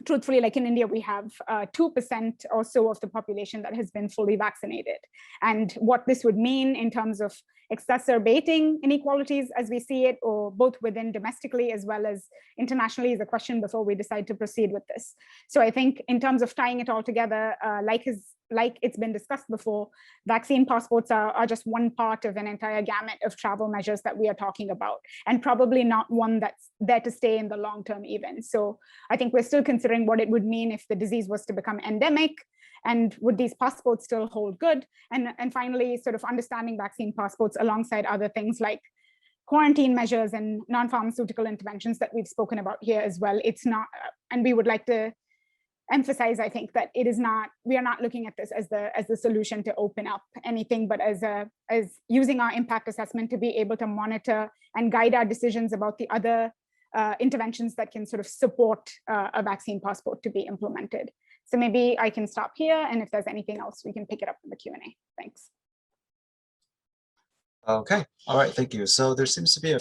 truthfully, like in India, we have 2% or so of the population that has been fully vaccinated. And what this would mean in terms of exacerbating inequalities as we see it, or both within domestically as well as internationally, is a question before we decide to proceed with this. So I think in terms of tying it all together, like it's been discussed before, vaccine passports are just one part of an entire gamut of travel measures that we are talking about, and probably not one that's there to stay in the long term even. So I think we're still considering what it would mean if the disease was to become endemic, and would these passports still hold good? And finally, sort of understanding vaccine passports alongside other things like quarantine measures and non-pharmaceutical interventions that we've spoken about here as well. It's not, and we would like to emphasize, I think, that it is not, we are not looking at this as the solution to open up anything, but as using our impact assessment to be able to monitor and guide our decisions about the other interventions that can sort of support a vaccine passport to be implemented. So maybe I can stop here, and if there's anything else, we can pick it up in the Q&A. Thanks. Okay, all right, thank you. So there seems to be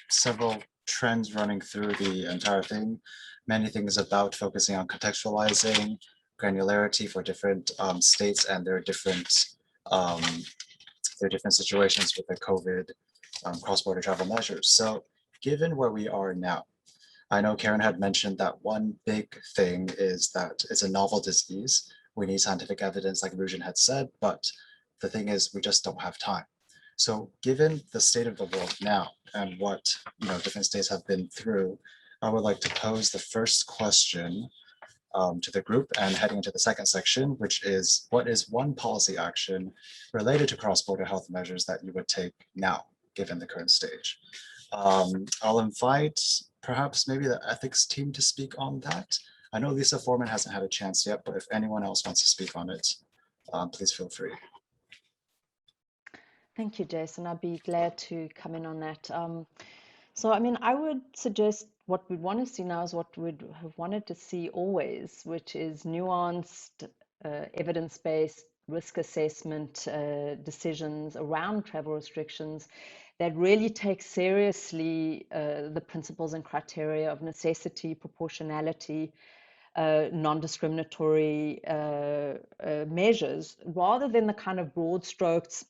several trends running through the entire thing. Many things about focusing on contextualizing granularity for different states and their different situations with the COVID cross-border travel measures. So given where we are now, I know Karen had mentioned that one big thing is that it's a novel disease. We need scientific evidence, like Rujan had said, but the thing is we just don't have time. So given the state of the world now and what different states have been through, I would like to pose the first question to the group, and heading into the second section, which is, what is one policy action related to cross-border health measures that you would take now, given the current stage? I'll invite perhaps maybe the ethics team to speak on that. I know Lisa Foreman hasn't had a chance yet, but if anyone else wants to speak on it, please feel free. Thank you, Jason. I'd be glad to come in on that. So, I mean, I would suggest what we'd want to see now is what we'd have wanted to see always, which is nuanced, evidence-based risk assessment decisions around travel restrictions that really take seriously the principles and criteria of necessity, proportionality, non-discriminatory measures, rather than the kind of broad strokes,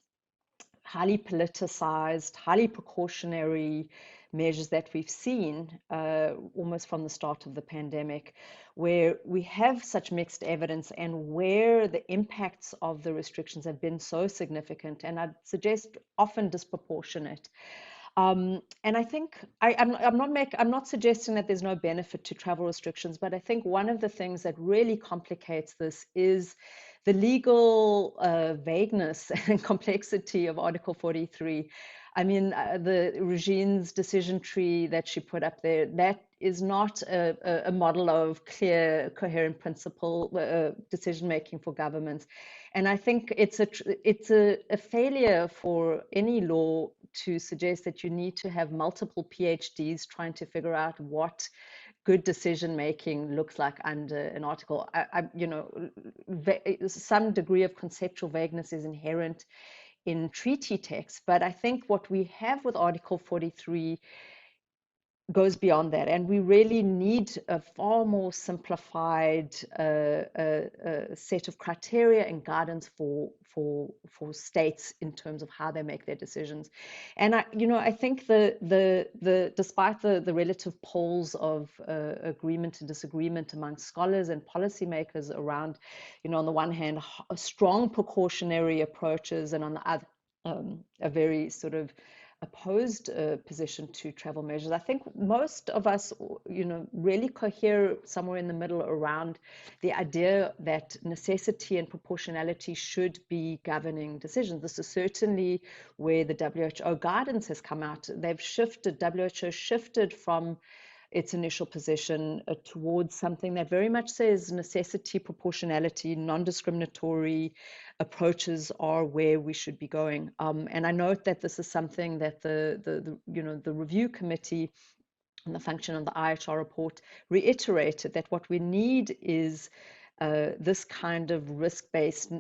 highly politicized, highly precautionary measures that we've seen almost from the start of the pandemic, where we have such mixed evidence and where the impacts of the restrictions have been so significant, and I'd suggest often disproportionate. And I think I'm not suggesting that there's no benefit to travel restrictions, but I think one of the things that really complicates this is the legal vagueness and complexity of Article 43. I mean, the regime's decision tree that she put up there, that is not a model of clear, coherent principle decision-making for governments. And I think it's a failure for any law to suggest that you need to have multiple PhDs trying to figure out what good decision making looks like under an article. Some degree of conceptual vagueness is inherent in treaty text, but I think what we have with Article 43 goes beyond that, and we really need a far more simplified set of criteria and guidance for states in terms of how they make their decisions. And I think despite the relative poles of agreement and disagreement among scholars and policymakers around, on the one hand, strong precautionary approaches, and on the other, a very sort of opposed position to travel measures. I think most of us, really cohere somewhere in the middle around the idea that necessity and proportionality should be governing decisions. This is certainly where the WHO guidance has come out. WHO shifted from its initial position towards something that very much says necessity, proportionality, non-discriminatory approaches are where we should be going. And I note that this is something that the review committee and the function of the IHR report reiterated, that what we need is this kind of risk-based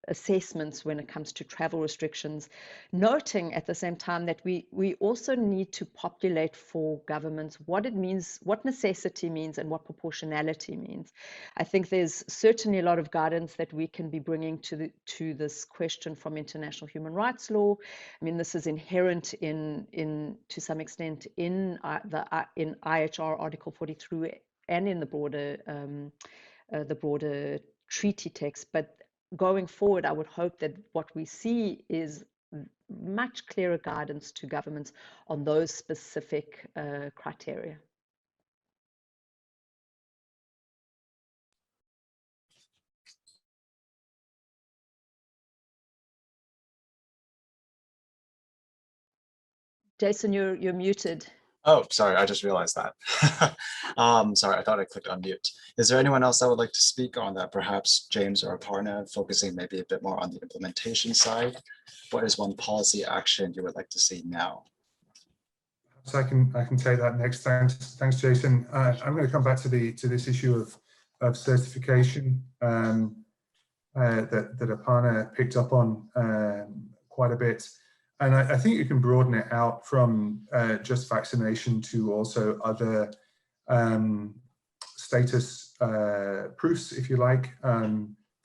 assessments when it comes to travel restrictions, noting at the same time that we also need to populate for governments what it means, what necessity means, and what proportionality means. I think there's certainly a lot of guidance that we can be bringing to this question from international human rights law. I mean, this is inherent in to some extent in IHR Article 43 and in the broader treaty text, but going forward, I would hope that what we see is much clearer guidance to governments on those specific criteria. Jason, you're muted. Oh, sorry, I just realized that. Sorry, I thought I clicked unmute. Is there anyone else that would like to speak on that? Perhaps James or Aparna, focusing maybe a bit more on the implementation side. What is one policy action you would like to see now? So I can take that next. Thanks, Jason. I'm going to come back to this issue of certification that Aparna picked up on quite a bit. And I think you can broaden it out from just vaccination to also other status proofs, if you like,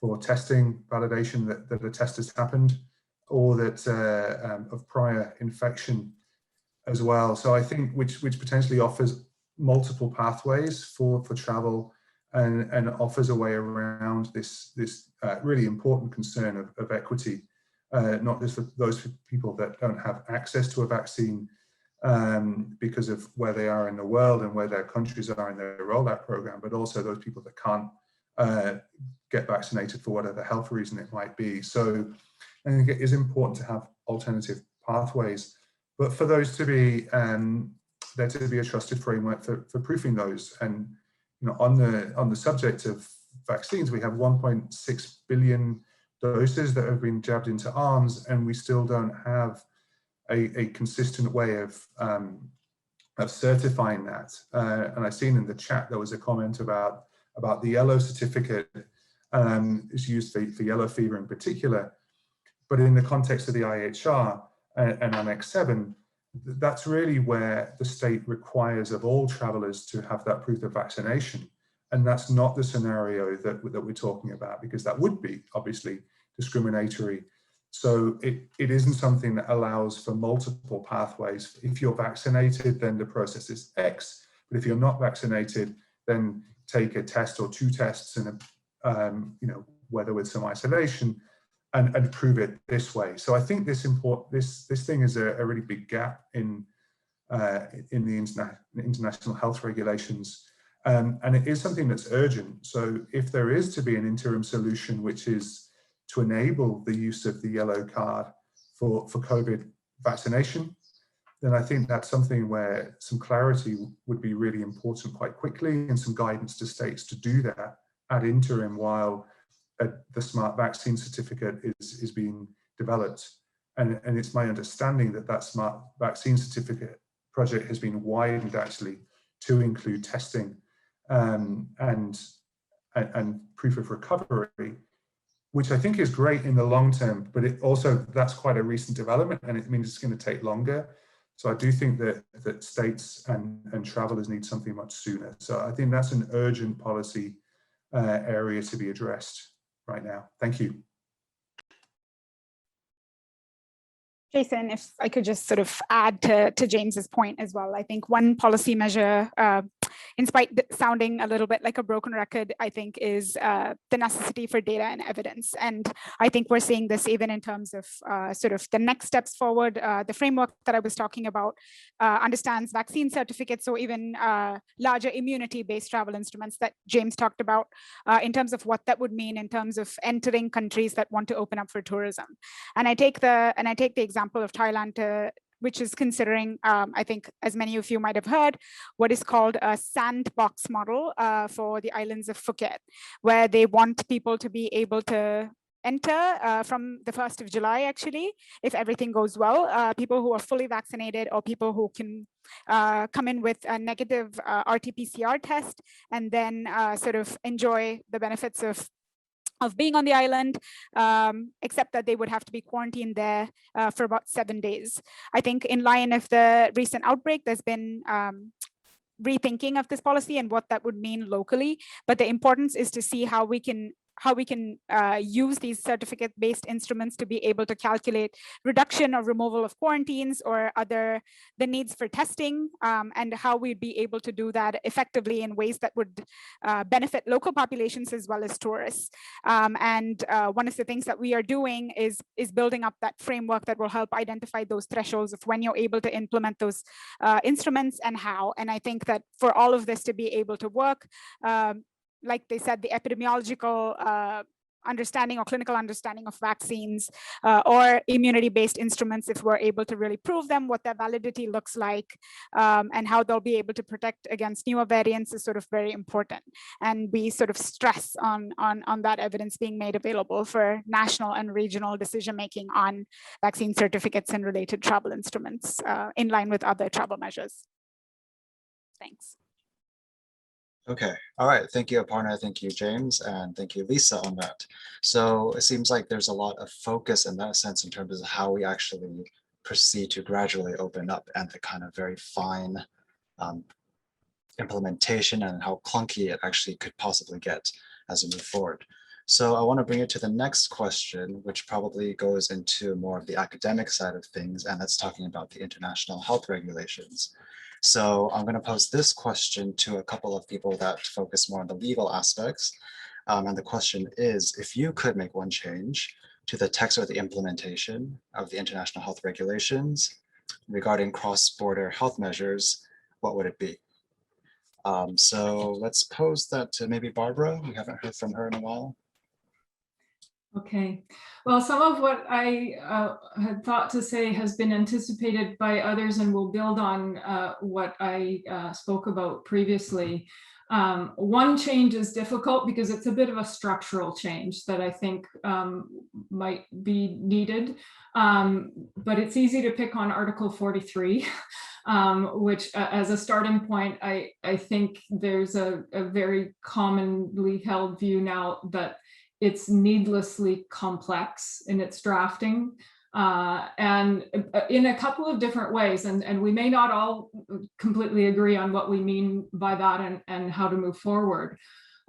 for testing validation that a test has happened, or that of prior infection as well. So I think which potentially offers multiple pathways for travel and offers a way around this really important concern of equity. Not just for those people that don't have access to a vaccine because of where they are in the world and where their countries are in their rollout program, but also those people that can't get vaccinated for whatever health reason it might be. So I think it is important to have alternative pathways, but for those to be there to be a trusted framework for proofing those. And on the subject of vaccines, we have 1.6 billion doses that have been jabbed into arms, and we still don't have a consistent way of certifying that. And I've seen in the chat there was a comment about the yellow certificate is used for yellow fever in particular, but in the context of the IHR and Annex 7, that's really where the state requires of all travelers to have that proof of vaccination. And that's not the scenario that we're talking about, because that would be obviously discriminatory. So it isn't something that allows for multiple pathways. If you're vaccinated, then the process is X. But if you're not vaccinated, then take a test or two tests, and whether with some isolation, and prove it this way. So I think this thing is a really big gap in the international health regulations. And it is something that's urgent. So if there is to be an interim solution, which is to enable the use of the yellow card for COVID vaccination, then I think that's something where some clarity would be really important quite quickly, and some guidance to states to do that ad interim while the smart vaccine certificate is being developed. And it's my understanding that smart vaccine certificate project has been widened actually to include testing and proof of recovery, which I think is great in the long term, but it also, that's quite a recent development, and it means it's going to take longer. So I do think that states and travelers need something much sooner. So I think that's an urgent policy area to be addressed right now. Thank you. Jason, if I could just sort of add to James's point as well. I think one policy measure, in spite of sounding a little bit like a broken record, I think is the necessity for data and evidence. And I think we're seeing this even in terms of sort of the next steps forward. The framework that I was talking about understands vaccine certificates, so even larger immunity-based travel instruments that James talked about in terms of what that would mean in terms of entering countries that want to open up for tourism. And I take the example of Thailand which is considering, I think, as many of you might have heard, what is called a sandbox model for the islands of Phuket, where they want people to be able to enter from the 1st of July, actually, if everything goes well, people who are fully vaccinated or people who can come in with a negative RT-PCR test and then sort of enjoy the benefits of being on the island, except that they would have to be quarantined there for about 7 days. I think in line of the recent outbreak, there's been rethinking of this policy and what that would mean locally. But the importance is to see how we can use these certificate-based instruments to be able to calculate reduction or removal of quarantines or the needs for testing, and how we'd be able to do that effectively in ways that would benefit local populations as well as tourists. And one of the things that we are doing is building up that framework that will help identify those thresholds of when you're able to implement those instruments and how. And I think that for all of this to be able to work, like they said, the epidemiological understanding or clinical understanding of vaccines or immunity-based instruments, if we're able to really prove them, what their validity looks like, and how they'll be able to protect against newer variants is sort of very important. And we sort of stress on that evidence being made available for national and regional decision-making on vaccine certificates and related travel instruments in line with other travel measures. Thanks. Okay, all right. Thank you, Aparna. Thank you, James, and thank you, Lisa, on that. So it seems like there's a lot of focus in that sense in terms of how we actually proceed to gradually open up and the kind of very fine implementation and how clunky it actually could possibly get as we move forward. So I want to bring it to the next question, which probably goes into more of the academic side of things, and that's talking about the international health regulations. So I'm going to pose this question to a couple of people that focus more on the legal aspects. And the question is, if you could make one change to the text or the implementation of the international health regulations regarding cross-border health measures, what would it be? So let's pose that to maybe Barbara. We haven't heard from her in a while. Okay, well, some of what I had thought to say has been anticipated by others and will build on what I spoke about previously. One change is difficult because it's a bit of a structural change that I think might be needed, but it's easy to pick on Article 43. Which as a starting point, I think there's a very commonly held view now that it's needlessly complex in its drafting, and in a couple of different ways. And we may not all completely agree on what we mean by that and how to move forward.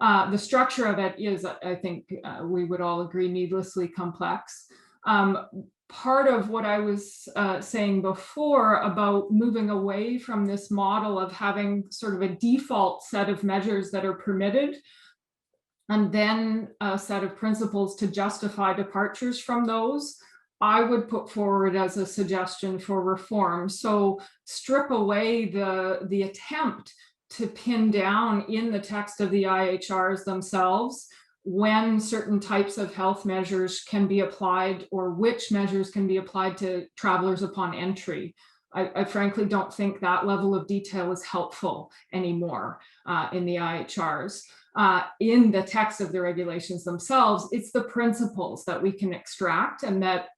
The structure of it is, I think we would all agree, needlessly complex. Part of what I was saying before about moving away from this model of having sort of a default set of measures that are permitted, and then a set of principles to justify departures from those, I would put forward as a suggestion for reform. So strip away the attempt to pin down in the text of the IHRs themselves when certain types of health measures can be applied or which measures can be applied to travelers upon entry. I frankly don't think that level of detail is helpful anymore in the IHRs. In the text of the regulations themselves, it's the principles that we can extract and that,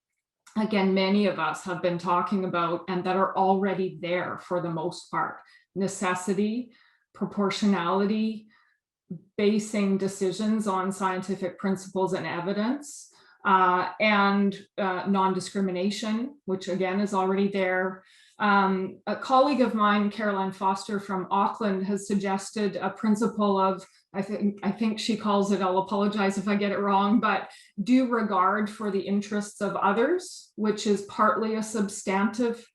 again, many of us have been talking about and that are already there for the most part. Necessity, proportionality, basing decisions on scientific principles and evidence, and non-discrimination, which again is already there. A colleague of mine, Caroline Foster from Auckland, has suggested a principle of I think she calls it, I'll apologize if I get it wrong, but due regard for the interests of others, which is partly a substantive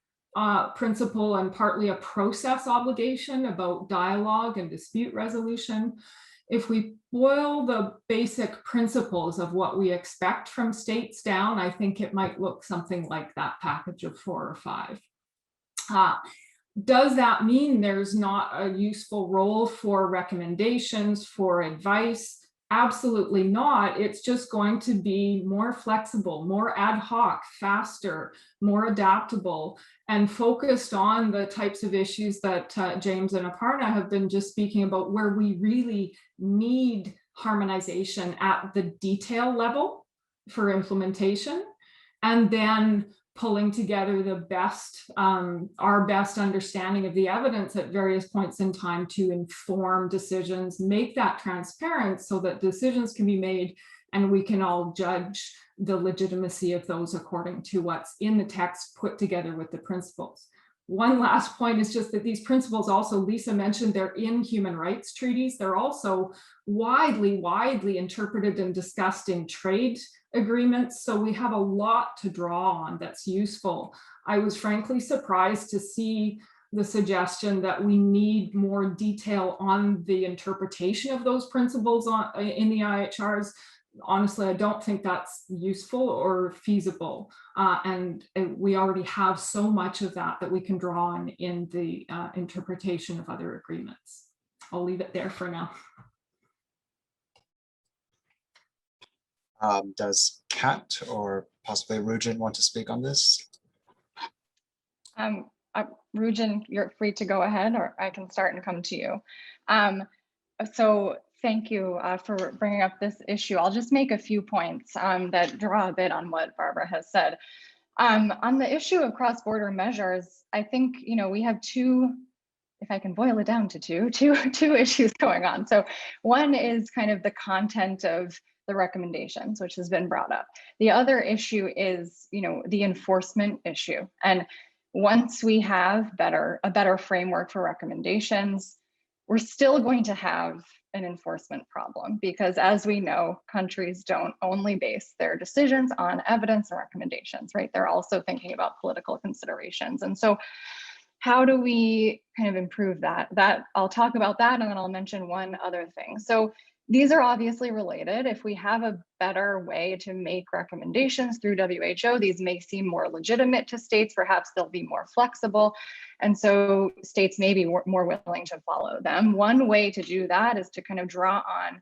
principle and partly a process obligation about dialogue and dispute resolution. If we boil the basic principles of what we expect from states down, I think it might look something like that package of 4 or 5. Does that mean there's not a useful role for recommendations, for advice? Absolutely not. It's just going to be more flexible, more ad hoc, faster, more adaptable, and focused on the types of issues that James and Aparna have been just speaking about, where we really need harmonization at the detail level for implementation, and then pulling together the best, our best understanding of the evidence at various points in time to inform decisions, make that transparent so that decisions can be made and we can all judge the legitimacy of those according to what's in the text put together with the principles. One last point is just that these principles also, Lisa mentioned, they're in human rights treaties. They're also widely interpreted and discussed in trade agreements. So we have a lot to draw on that's useful. I was frankly surprised to see the suggestion that we need more detail on the interpretation of those principles in the IHRs. Honestly, I don't think that's useful or feasible. And we already have so much of that we can draw on in the interpretation of other agreements. I'll leave it there for now. Does Kat or possibly Rujan want to speak on this? Rujan, you're free to go ahead, or I can start and come to you. So thank you for bringing up this issue. I'll just make a few points that draw a bit on what Barbara has said. On the issue of cross-border measures, I think, you know, we have two, if I can boil it down to two issues going on. So one is kind of the content of the recommendations, which has been brought up. The other issue is, you know, the enforcement issue. And once we have a better framework for recommendations, we're still going to have an enforcement problem, because as we know, countries don't only base their decisions on evidence and recommendations, right? They're also thinking about political considerations. And so how do we kind of improve that? I'll talk about that, and then I'll mention one other thing. So these are obviously related. If we have a better way to make recommendations through WHO, these may seem more legitimate to states, perhaps they'll be more flexible. And so states may be more willing to follow them. One way to do that is to kind of draw on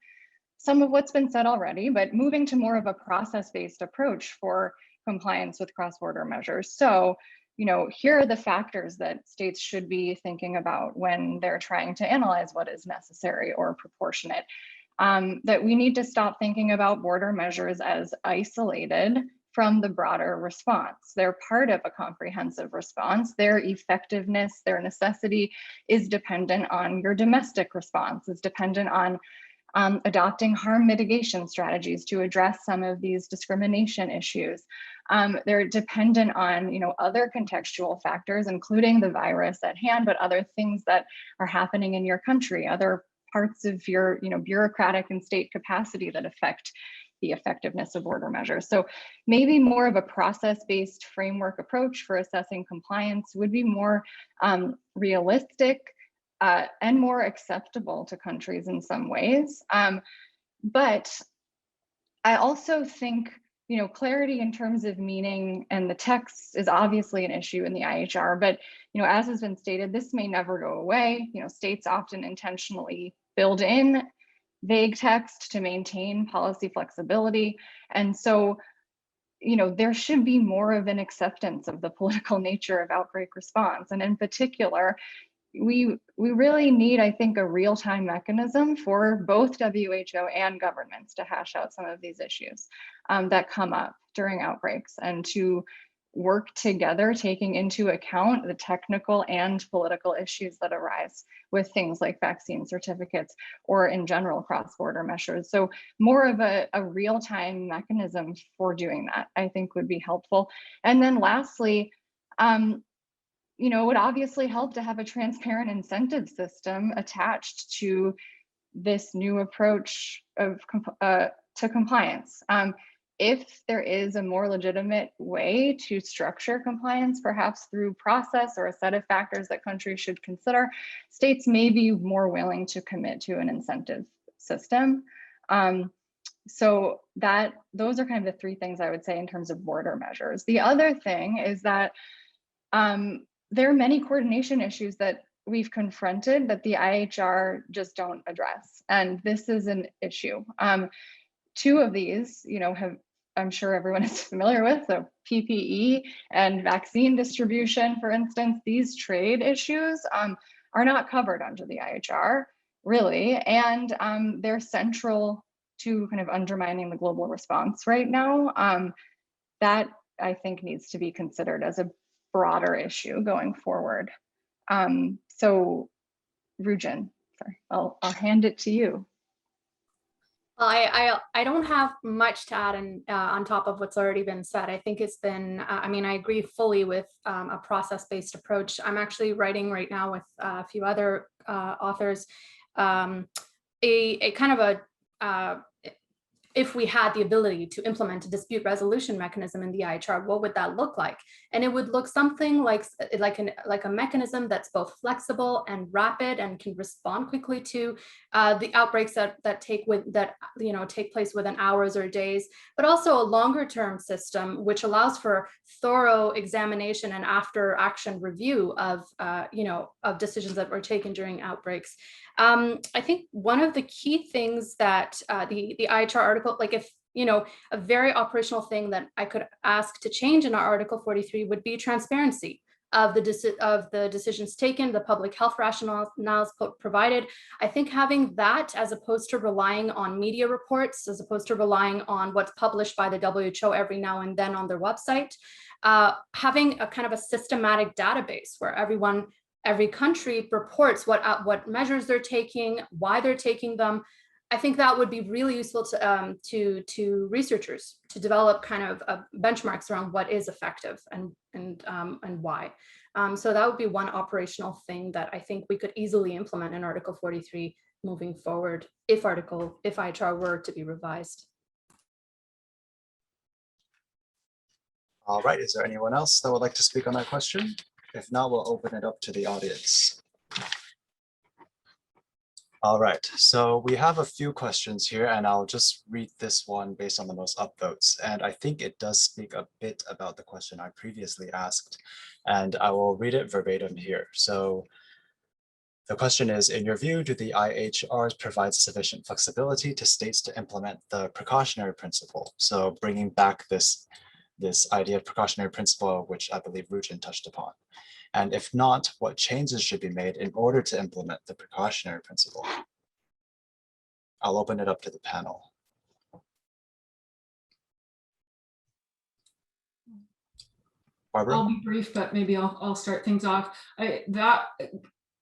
some of what's been said already, but moving to more of a process-based approach for compliance with cross-border measures. So, you know, here are the factors that states should be thinking about when they're trying to analyze what is necessary or proportionate. That we need to stop thinking about border measures as isolated from the broader response. They're part of a comprehensive response. Their effectiveness, their necessity is dependent on your domestic response, is dependent on adopting harm mitigation strategies to address some of these discrimination issues. They're dependent on, you know, other contextual factors, including the virus at hand, but other things that are happening in your country, other parts of your, you know, bureaucratic and state capacity that affect the effectiveness of border measures. So maybe more of a process-based framework approach for assessing compliance would be more realistic and more acceptable to countries in some ways. But I also think, you know, clarity in terms of meaning and the text is obviously an issue in the IHR, but, you know, as has been stated, this may never go away. You know, states often intentionally build in vague text to maintain policy flexibility. And so, you know, there should be more of an acceptance of the political nature of outbreak response. And in particular, we really need, I think, a real-time mechanism for both WHO and governments to hash out some of these issues that come up during outbreaks, and to work together, taking into account the technical and political issues that arise with things like vaccine certificates or in general cross-border measures. So more of a real-time mechanism for doing that, I think, would be helpful. And then lastly, you know, it would obviously help to have a transparent incentive system attached to this new approach to compliance. If there is a more legitimate way to structure compliance, perhaps through process or a set of factors that countries should consider, states may be more willing to commit to an incentive system. So those are kind of the three things I would say in terms of border measures. The other thing is that there are many coordination issues that we've confronted that the IHR just don't address. And this is an issue. Two of these, I'm sure everyone is familiar with, so PPE and vaccine distribution, for instance. These trade issues are not covered under the IHR, really, and they're central to kind of undermining the global response right now. That, I think, needs to be considered as a broader issue going forward. So, Rujan, sorry, I'll hand it to you. Well, I don't have much to add on top of what's already been said. I think it's been, I mean, I agree fully with a process-based approach. I'm actually writing right now with a few other authors a kind of if we had the ability to implement a dispute resolution mechanism in the IHR, what would that look like? And it would look something like a mechanism that's both flexible and rapid and can respond quickly to the outbreaks that take place within hours or days, but also a longer term system which allows for thorough examination and after action review of decisions that were taken during outbreaks. I think one of the key things that the IHR article, like if, a very operational thing that I could ask to change in our Article 43 would be transparency of the decisions taken, the public health rationales provided. I think having that, as opposed to relying on media reports, as opposed to relying on what's published by the WHO every now and then on their website, having a kind of a systematic database where every country reports what measures they're taking, why they're taking them. I think that would be really useful to researchers to develop kind of benchmarks around what is effective and why. So that would be one operational thing that I think we could easily implement in Article 43 moving forward if IHR were to be revised. All right, is there anyone else that would like to speak on that question? If not, we'll open it up to the audience. All right, so we have a few questions here, and I'll just read this one based on the most upvotes. And I think it does speak a bit about the question I previously asked, and I will read it verbatim here. So the question is, in your view, do the IHRs provide sufficient flexibility to states to implement the precautionary principle? So bringing back this idea of precautionary principle, which I believe Rujan touched upon. And if not, what changes should be made in order to implement the precautionary principle? I'll open it up to the panel. Barbara? I'll be brief, but maybe I'll start things off.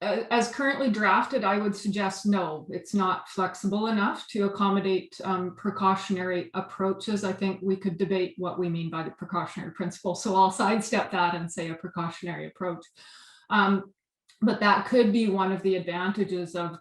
As currently drafted, I would suggest no, it's not flexible enough to accommodate precautionary approaches. I think we could debate what we mean by the precautionary principle, so I'll sidestep that and say a precautionary approach. But that could be one of the advantages of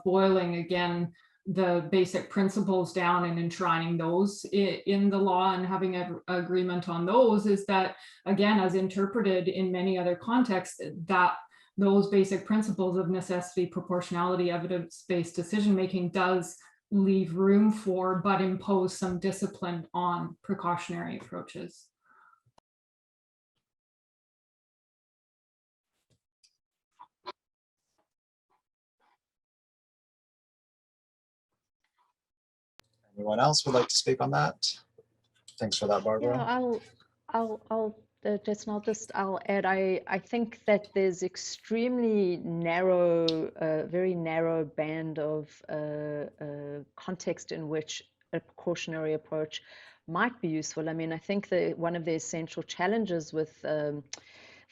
boiling again the basic principles down and enshrining those in the law and having an agreement on those, is that, again, as interpreted in many other contexts, that those basic principles of necessity, proportionality, evidence-based decision-making does leave room for, but impose some discipline on precautionary approaches. Anyone else would like to speak on that? Thanks for that, Barbara. Yeah, I'll add, I think that there's extremely narrow, very narrow band of context in which a precautionary approach might be useful. I mean, I think that one of the essential challenges with the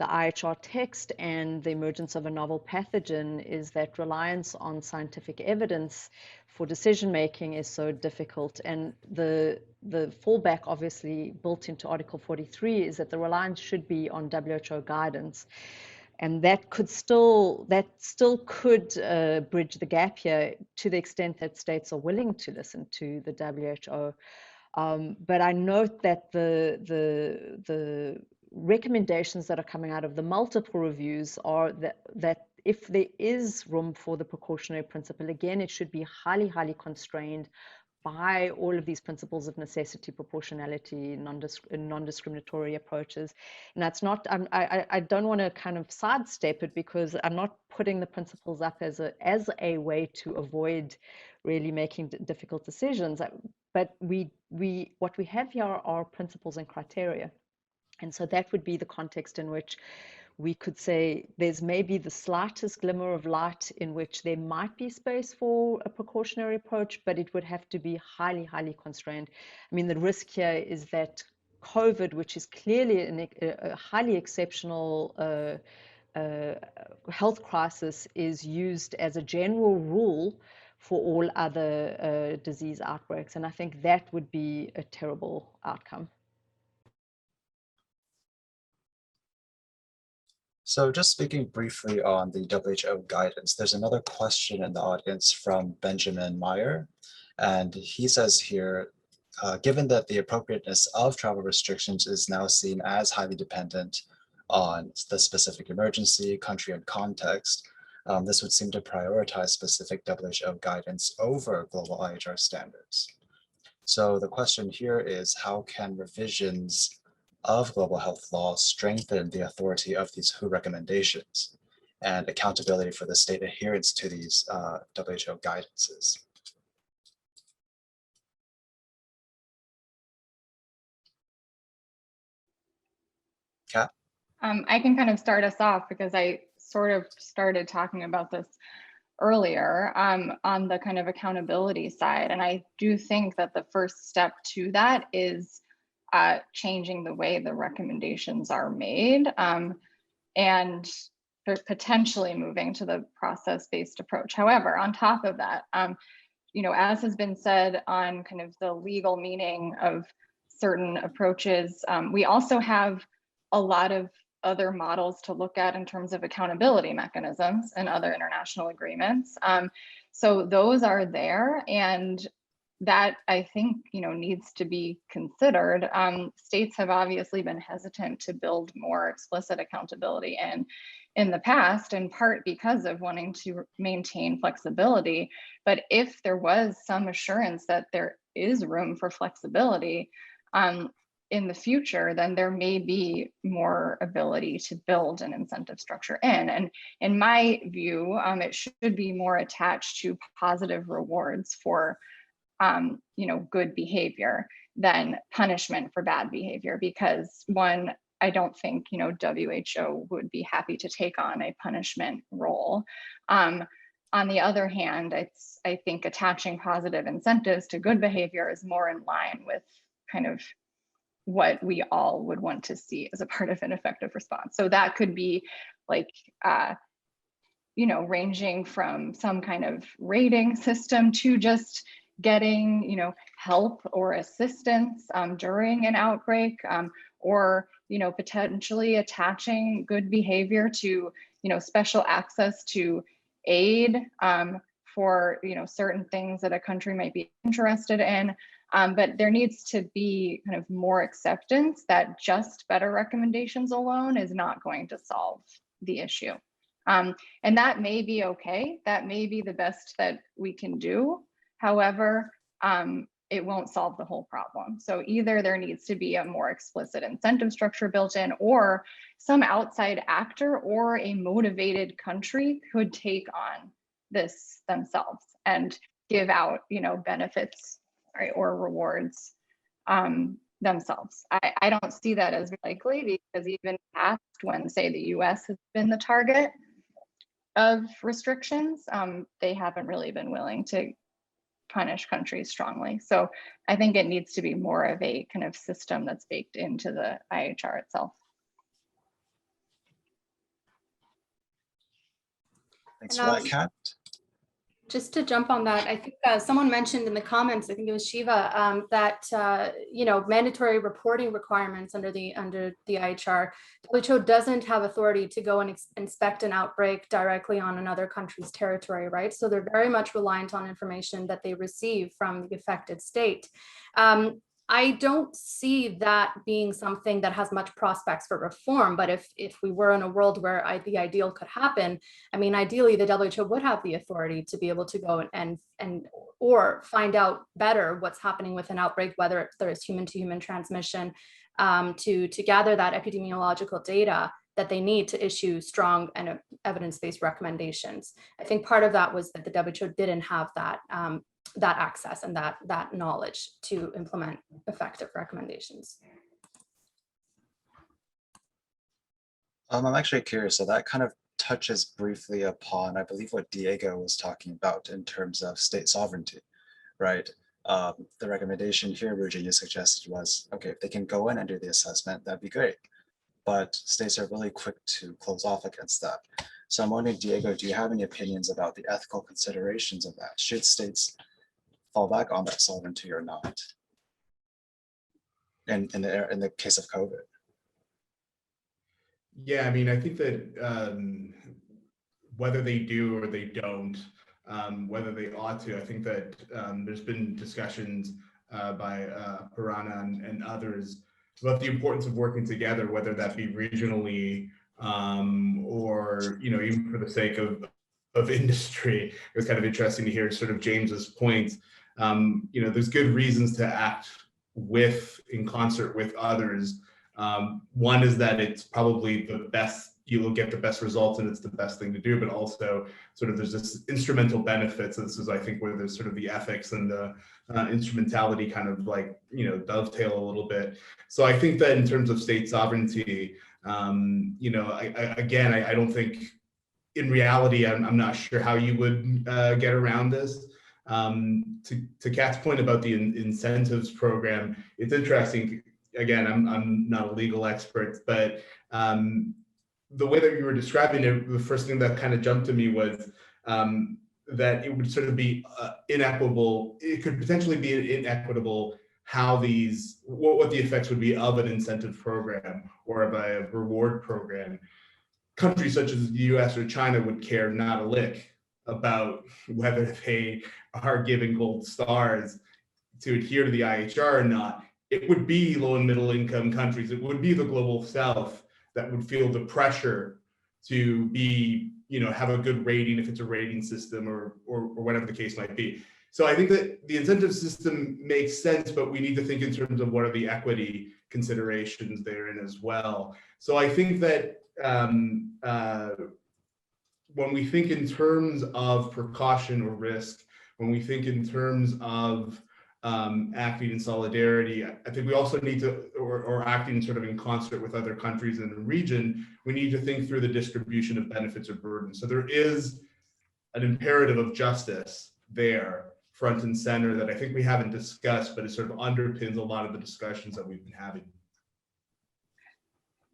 IHR text and the emergence of a novel pathogen is that reliance on scientific evidence for decision making is so difficult. And the fallback, obviously built into Article 43, is that the reliance should be on WHO guidance. And that still could bridge the gap here to the extent that states are willing to listen to the WHO. But I note that the recommendations that are coming out of the multiple reviews are that if there is room for the precautionary principle, again, it should be highly, highly constrained by all of these principles of necessity, proportionality, non-discriminatory approaches. And that's not, I don't want to kind of sidestep it, because I'm not putting the principles up as a way to avoid really making difficult decisions. But what we have here are principles and criteria. And so that would be the context in which we could say there's maybe the slightest glimmer of light in which there might be space for a precautionary approach, but it would have to be highly, highly constrained. I mean, the risk here is that COVID, which is clearly a highly exceptional health crisis, is used as a general rule for all other disease outbreaks. And I think that would be a terrible outcome. So just speaking briefly on the WHO guidance, there's another question in the audience from Benjamin Meyer. And he says here, given that the appropriateness of travel restrictions is now seen as highly dependent on the specific emergency, country, and context, this would seem to prioritize specific WHO guidance over global IHR standards. So the question here is, how can revisions of global health law strengthen the authority of these WHO recommendations and accountability for the state adherence to these WHO guidances? Kat? I can kind of start us off, because I sort of started talking about this earlier on the kind of accountability side. And I do think that the first step to that is changing the way the recommendations are made, and potentially moving to the process-based approach. However, on top of that, you know, as has been said on kind of the legal meaning of certain approaches, we also have a lot of other models to look at in terms of accountability mechanisms and other international agreements. So those are there, and that, I think, you know, needs to be considered. States have obviously been hesitant to build more explicit accountability in the past, in part because of wanting to maintain flexibility. But if there was some assurance that there is room for flexibility in the future, then there may be more ability to build an incentive structure in. And in my view, it should be more attached to positive rewards for you know, good behavior than punishment for bad behavior, because one, I don't think, you know, WHO would be happy to take on a punishment role. On the other hand, I think attaching positive incentives to good behavior is more in line with kind of what we all would want to see as a part of an effective response. So that could be like, you know, ranging from some kind of rating system to just getting, you know, help or assistance during an outbreak, or, you know, potentially attaching good behavior to, you know, special access to aid for, you know, certain things that a country might be interested in. But there needs to be kind of more acceptance that just better recommendations alone is not going to solve the issue. And that may be okay. That may be the best that we can do. However, it won't solve the whole problem. So either there needs to be a more explicit incentive structure built in, or some outside actor or a motivated country could take on this themselves and give out, you know, benefits, right, or rewards themselves. I don't see that as likely, because even past, when, say, the US has been the target of restrictions, they haven't really been willing to punish countries strongly. So I think it needs to be more of a kind of system that's baked into the IHR itself. Thanks for that, Kat. Just to jump on that, I think someone mentioned in the comments, I think it was Shiva, that mandatory reporting requirements under the IHR, WHO doesn't have authority to go and inspect an outbreak directly on another country's territory, right? So they're very much reliant on information that they receive from the affected state. I don't see that being something that has much prospects for reform, but if we were in a world where the ideal could happen, I mean, ideally the WHO would have the authority to be able to go and or find out better what's happening with an outbreak, whether there is human-to-human transmission, to gather that epidemiological data that they need to issue strong and evidence-based recommendations. I think part of that was that the WHO didn't have that that access and that knowledge to implement effective recommendations. I'm actually curious, so that kind of touches briefly upon, I believe, what Diego was talking about in terms of state sovereignty, right? The recommendation here, Ruja, you suggested was, okay, if they can go in and do the assessment, that'd be great. But states are really quick to close off against that. So I'm wondering, Diego, do you have any opinions about the ethical considerations of that? Should states fall back on that sovereignty or not? In the case of COVID. Yeah, I mean, I think that whether they do or they don't, whether they ought to, I think that there's been discussions by Purana and others about the importance of working together, whether that be regionally or, you know, even for the sake of industry. It was kind of interesting to hear sort of James's point. You know, there's good reasons to act in concert with others. One is that it's probably the best, you will get the best results and it's the best thing to do, but also sort of there's this instrumental benefits. So this is, I think, where there's sort of the ethics and the instrumentality kind of like, you know, dovetail a little bit. So I think that in terms of state sovereignty, you know, I don't think, in reality, I'm not sure how you would get around this. To Kat's point about the incentives program, it's interesting. Again, I'm not a legal expert, but the way that you were describing it, the first thing that kind of jumped to me was that it would sort of be inequitable. It could potentially be inequitable how these, what the effects would be of an incentive program or of a reward program. Countries such as the US or China would care not a lick about whether they are giving gold stars to adhere to the IHR or not. It would be low and middle income countries, it would be the global South that would feel the pressure to be, you know, have a good rating if it's a rating system or whatever the case might be. So I think that the incentive system makes sense, but we need to think in terms of what are the equity considerations therein as well. So I think that when we think in terms of precaution or risk, when we think in terms of acting in solidarity, I think we also need to, or acting sort of in concert with other countries in the region, we need to think through the distribution of benefits or burdens. So there is an imperative of justice there, front and center, that I think we haven't discussed, but it sort of underpins a lot of the discussions that we've been having.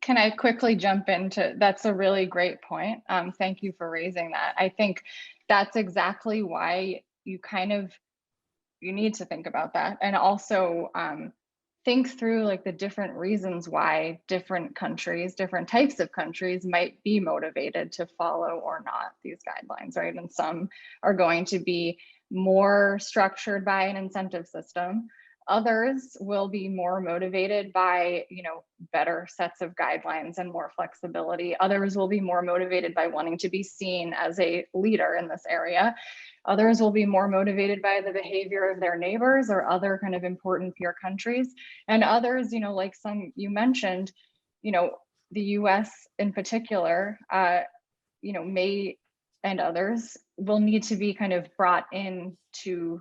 Can I quickly jump into, that's a really great point. Thank you for raising that. I think that's exactly why you need to think about that, and also think through like the different reasons why different countries, different types of countries might be motivated to follow or not these guidelines, right? And some are going to be more structured by an incentive system. Others will be more motivated by, you know, better sets of guidelines and more flexibility. Others will be more motivated by wanting to be seen as a leader in this area. Others will be more motivated by the behavior of their neighbors or other kind of important peer countries. And others, you know, like some you mentioned, you know, the US in particular, you know, may, and others will need to be kind of brought in to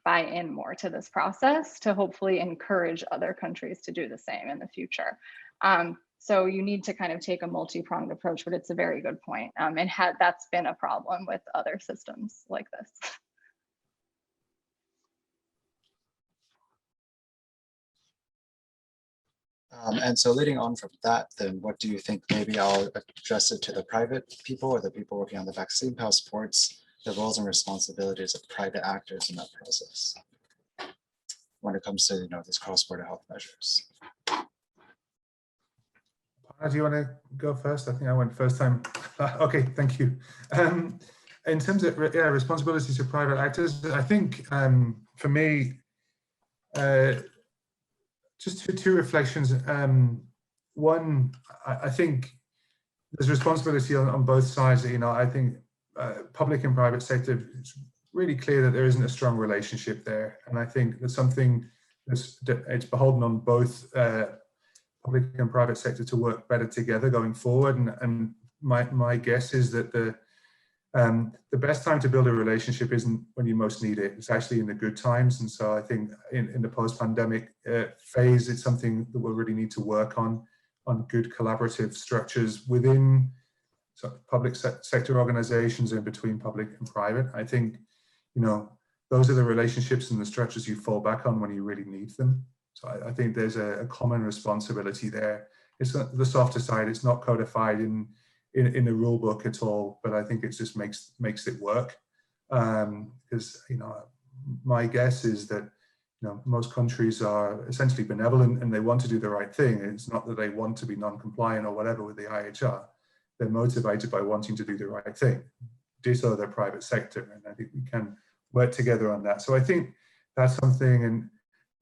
buy in more to this process to hopefully encourage other countries to do the same in the future. So you need to kind of take a multi-pronged approach, but it's a very good point. And that's been a problem with other systems like this. And so leading on from that, then what do you think? Maybe I'll address it to the private people or the people working on the vaccine passports. the roles and responsibilities of private actors in that process when it comes to these cross-border health measures. Do you want to go first? I think I went first time. Okay, thank you. In terms of responsibilities of private actors, I think for me, just two reflections. One, I think there's responsibility on both sides. I think public and private sector, it's really clear that there isn't a strong relationship there. And I think that's something it's beholden on both public and private sector to work better together going forward. And my guess is that the best time to build a relationship isn't when you most need it. It's actually in the good times. And so I think in the post-pandemic phase, it's something that we'll really need to work on good collaborative structures within public sector organizations and between public and private. I think, those are the relationships and the structures you fall back on when you really need them. So I think there's a common responsibility there. It's the softer side. It's not codified in the rule book at all, but I think it just makes it work. Because my guess is that most countries are essentially benevolent and they want to do the right thing. It's not that they want to be non-compliant or whatever with the IHR. They're motivated by wanting to do the right thing. Ditto the private sector, and I think we can work together on that. So I think that's something, and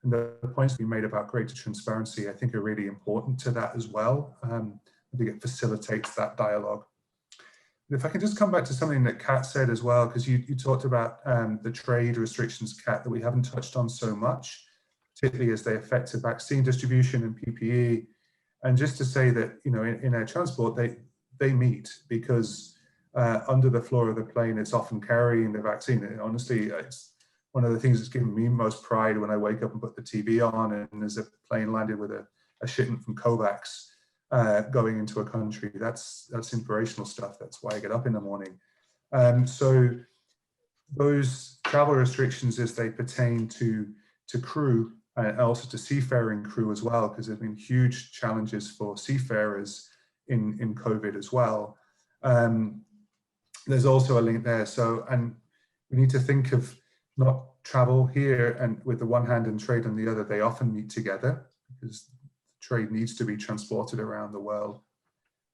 the points we made about greater transparency, I think, are really important to that as well. I think it facilitates that dialogue. If I can just come back to something that Kat said as well, because you talked about the trade restrictions, Kat, that we haven't touched on so much, particularly as they affect the vaccine distribution and PPE. And just to say that, in air transport, they meet, because under the floor of the plane, it's often carrying the vaccine. And honestly, it's one of the things that's given me most pride when I wake up and put the TV on and there's a plane landed with a shipment from COVAX going into a country. That's inspirational stuff. That's why I get up in the morning. So those travel restrictions as they pertain to crew and also to seafaring crew as well, because there have been huge challenges for seafarers in COVID as well. There's also a link there. So, and we need to think of not travel here and with the one hand and trade on the other. They often meet together because trade needs to be transported around the world.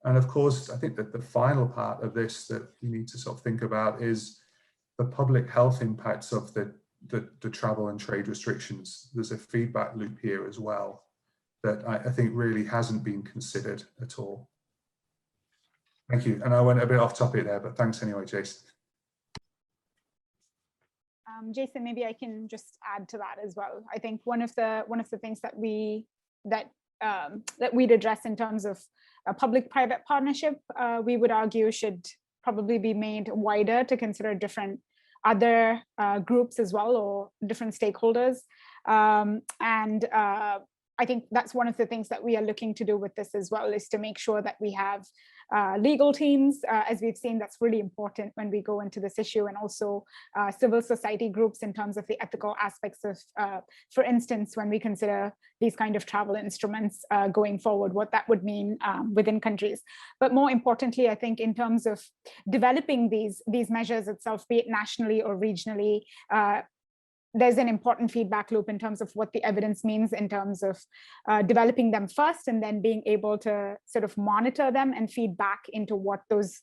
And of course, I think that the final part of this that we need to sort of think about is the public health impacts of the travel and trade restrictions. There's a feedback loop here as well that I think really hasn't been considered at all. Thank you. And I went a bit off topic there, but thanks anyway, Jason. Jason, maybe I can just add to that as well. I think one of the things that we'd address in terms of a public-private partnership, we would argue should probably be made wider to consider different other groups as well, or different stakeholders. I think that's one of the things that we are looking to do with this as well, is to make sure that we have legal teams, as we've seen, that's really important when we go into this issue, and also civil society groups in terms of the ethical aspects of, for instance, when we consider these kind of travel instruments going forward, what that would mean within countries. But more importantly, I think in terms of developing these measures itself, be it nationally or regionally, there's an important feedback loop in terms of what the evidence means in terms of developing them first, and then being able to sort of monitor them and feed back into what those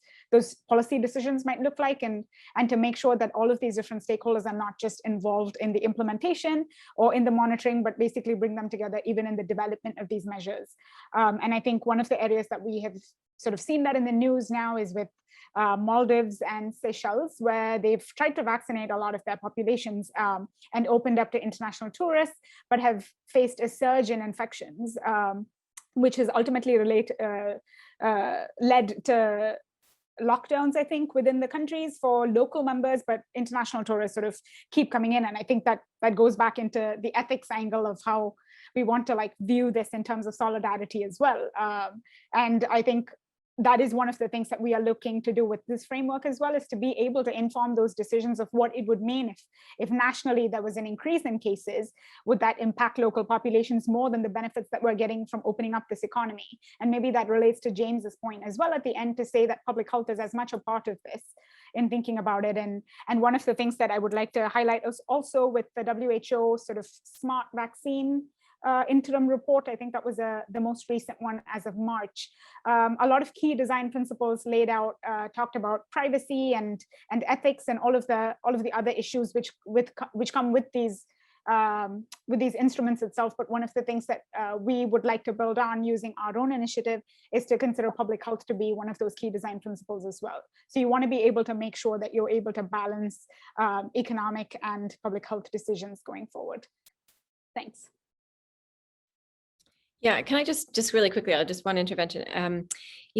policy decisions might look like, and to make sure that all of these different stakeholders are not just involved in the implementation or in the monitoring, but basically bring them together even in the development of these measures. And I think one of the areas that we have sort of seen that in the news now is with Maldives and Seychelles, where they've tried to vaccinate a lot of their populations and opened up to international tourists, but have faced a surge in infections, which has ultimately led to lockdowns, I think, within the countries for local members, but international tourists sort of keep coming in. And I think that goes back into the ethics angle of how we want to view this in terms of solidarity as well. And I think that is one of the things that we are looking to do with this framework as well, is to be able to inform those decisions of what it would mean if nationally there was an increase in cases. Would that impact local populations more than the benefits that we're getting from opening up this economy? And maybe that relates to James's point as well at the end, to say that public health is as much a part of this in thinking about it. And one of the things that I would like to highlight is also with the WHO sort of smart vaccine interim report. I think that was the most recent one as of March. A lot of key design principles laid out, talked about privacy and ethics and all of the other issues which come with these instruments itself. But one of the things that we would like to build on using our own initiative is to consider public health to be one of those key design principles as well. So you want to be able to make sure that you're able to balance economic and public health decisions going forward. Thanks. Yeah, can I just really quickly, I'll just one intervention.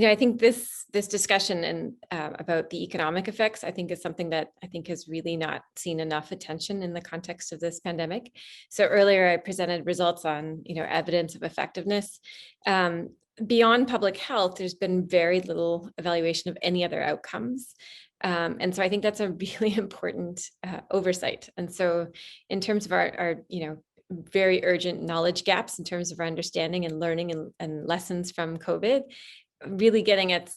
I think this discussion and about the economic effects, I think is something that I think has really not seen enough attention in the context of this pandemic. So earlier I presented results on, evidence of effectiveness. Beyond public health, there's been very little evaluation of any other outcomes. And so I think that's a really important oversight. And so in terms of our very urgent knowledge gaps in terms of our understanding and learning and lessons from COVID, really getting at,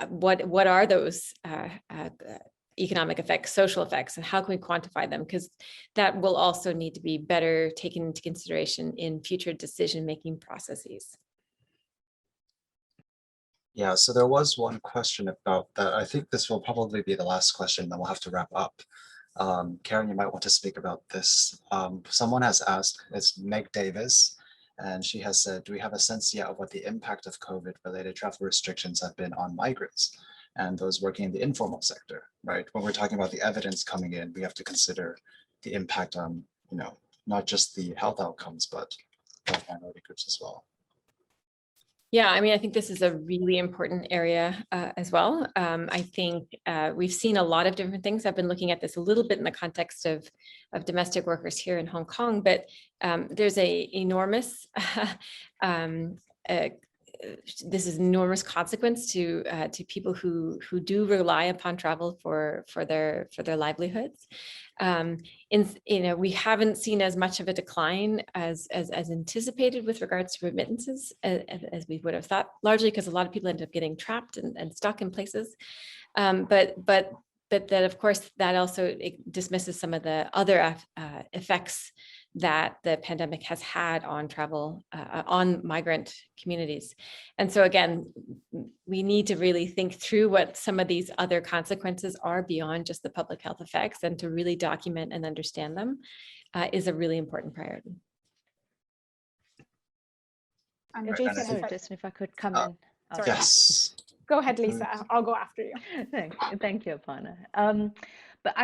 what are those economic effects, social effects, and how can we quantify them? Because that will also need to be better taken into consideration in future decision-making processes. Yeah, so there was one question about that. I think this will probably be the last question, then we'll have to wrap up. Karen, you might want to speak about this. Someone has asked, it's Meg Davis, and she has said, do we have a sense yet of what the impact of COVID-related travel restrictions have been on migrants and those working in the informal sector, right? When we're talking about the evidence coming in, we have to consider the impact on, not just the health outcomes, but minority groups as well. Yeah, I think this is a really important area as well. I think we've seen a lot of different things. I've been looking at this a little bit in the context of domestic workers here in Hong Kong, but there's a enormous, this is enormous consequence to people who do rely upon travel for their livelihoods. We haven't seen as much of a decline as anticipated with regards to remittances as we would have thought, largely because a lot of people end up getting trapped and stuck in places. But that, of course, that also dismisses some of the other effects that the pandemic has had on travel, on migrant communities. And so again, we need to really think through what some of these other consequences are beyond just the public health effects, and to really document and understand them is a really important priority. Jason, if I could come in. Sorry. Yes. Go ahead, Lisa. I'll go after you. Thank you, Aparna. But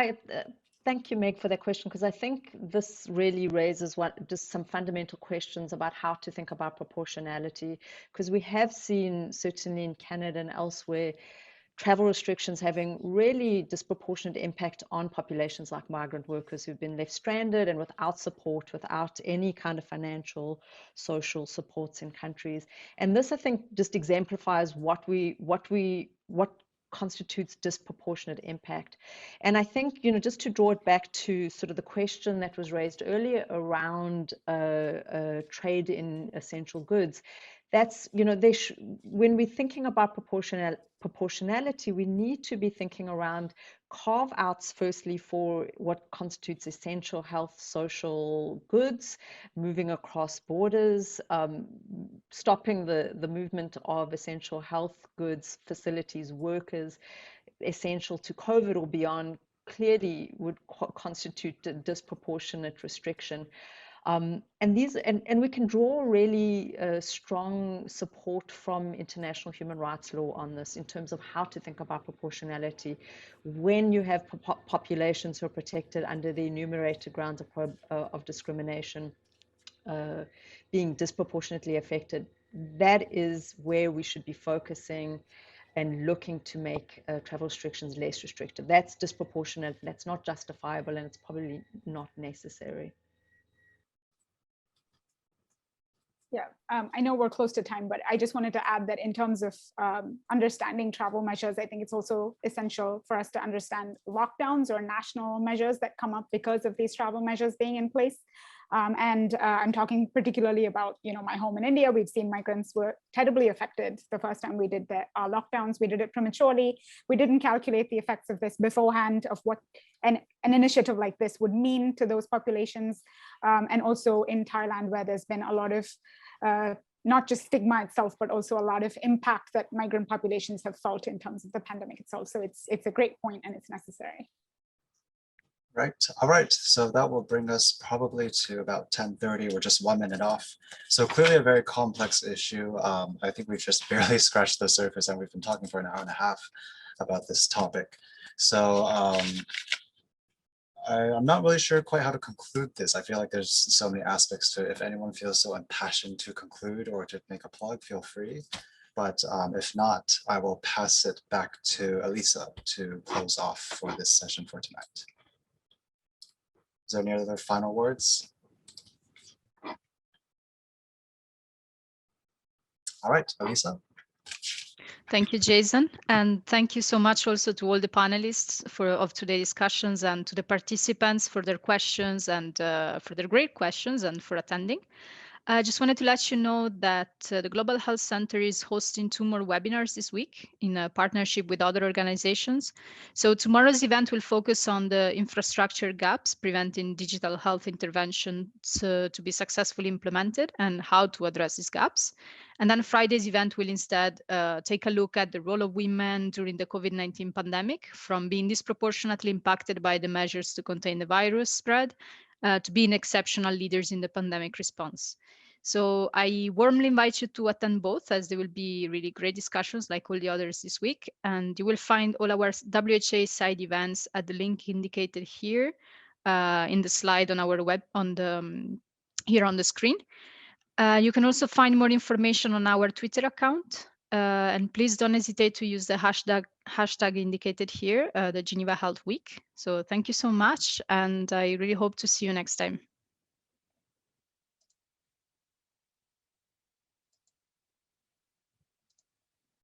thank you, Meg, for that question, because I think this really raises just some fundamental questions about how to think about proportionality, because we have seen, certainly in Canada and elsewhere, travel restrictions having really disproportionate impact on populations like migrant workers who've been left stranded and without support, without any kind of financial, social supports in countries. And this, I think, just exemplifies what constitutes disproportionate impact. And I think, just to draw it back to sort of the question that was raised earlier around trade in essential goods, that's, when we're thinking about proportionality, we need to be thinking around carve outs, firstly, for what constitutes essential health, social goods, moving across borders, stopping the movement of essential health goods, facilities, workers, essential to COVID or beyond, clearly would constitute a disproportionate restriction. And we can draw really strong support from international human rights law on this in terms of how to think about proportionality when you have populations who are protected under the enumerated grounds of discrimination being disproportionately affected. That is where we should be focusing and looking to make travel restrictions less restrictive. That's disproportionate, that's not justifiable, and it's probably not necessary. Yeah, I know we're close to time, but I just wanted to add that in terms of understanding travel measures, I think it's also essential for us to understand lockdowns or national measures that come up because of these travel measures being in place. I'm talking particularly about, my home in India. We've seen migrants were terribly affected the first time we did the lockdowns. We did it prematurely. We didn't calculate the effects of this beforehand, of what an initiative like this would mean to those populations. And also in Thailand, where there's been a lot of not just stigma itself, but also a lot of impact that migrant populations have felt in terms of the pandemic itself. So it's a great point and it's necessary. Right. All right. So that will bring us probably to about 10:30. We're just 1 minute off. So clearly a very complex issue. I think we've just barely scratched the surface, and we've been talking for an hour and a half about this topic. So I'm not really sure quite how to conclude this. I feel like there's so many aspects to it. If anyone feels so impassioned to conclude or to make a plug, feel free. But if not, I will pass it back to Elisa to close off for this session for tonight. Is there any other final words? All right, Elisa. Thank you, Jason. And thank you so much also to all the panelists of today's discussions, and to the participants for their questions and for their great questions and for attending. I just wanted to let you know that the Global Health Center is hosting 2 more webinars this week in a partnership with other organizations. So tomorrow's event will focus on the infrastructure gaps preventing digital health interventions to be successfully implemented and how to address these gaps. And then Friday's event will instead take a look at the role of women during the COVID-19 pandemic, from being disproportionately impacted by the measures to contain the virus spread to being exceptional leaders in the pandemic response. So I warmly invite you to attend both, as there will be really great discussions like all the others this week. And you will find all our WHA side events at the link indicated here in the slide on our web, here on the screen. You can also find more information on our Twitter account. And please don't hesitate to use the hashtag indicated here, the Geneva Health Week. So thank you so much. And I really hope to see you next time.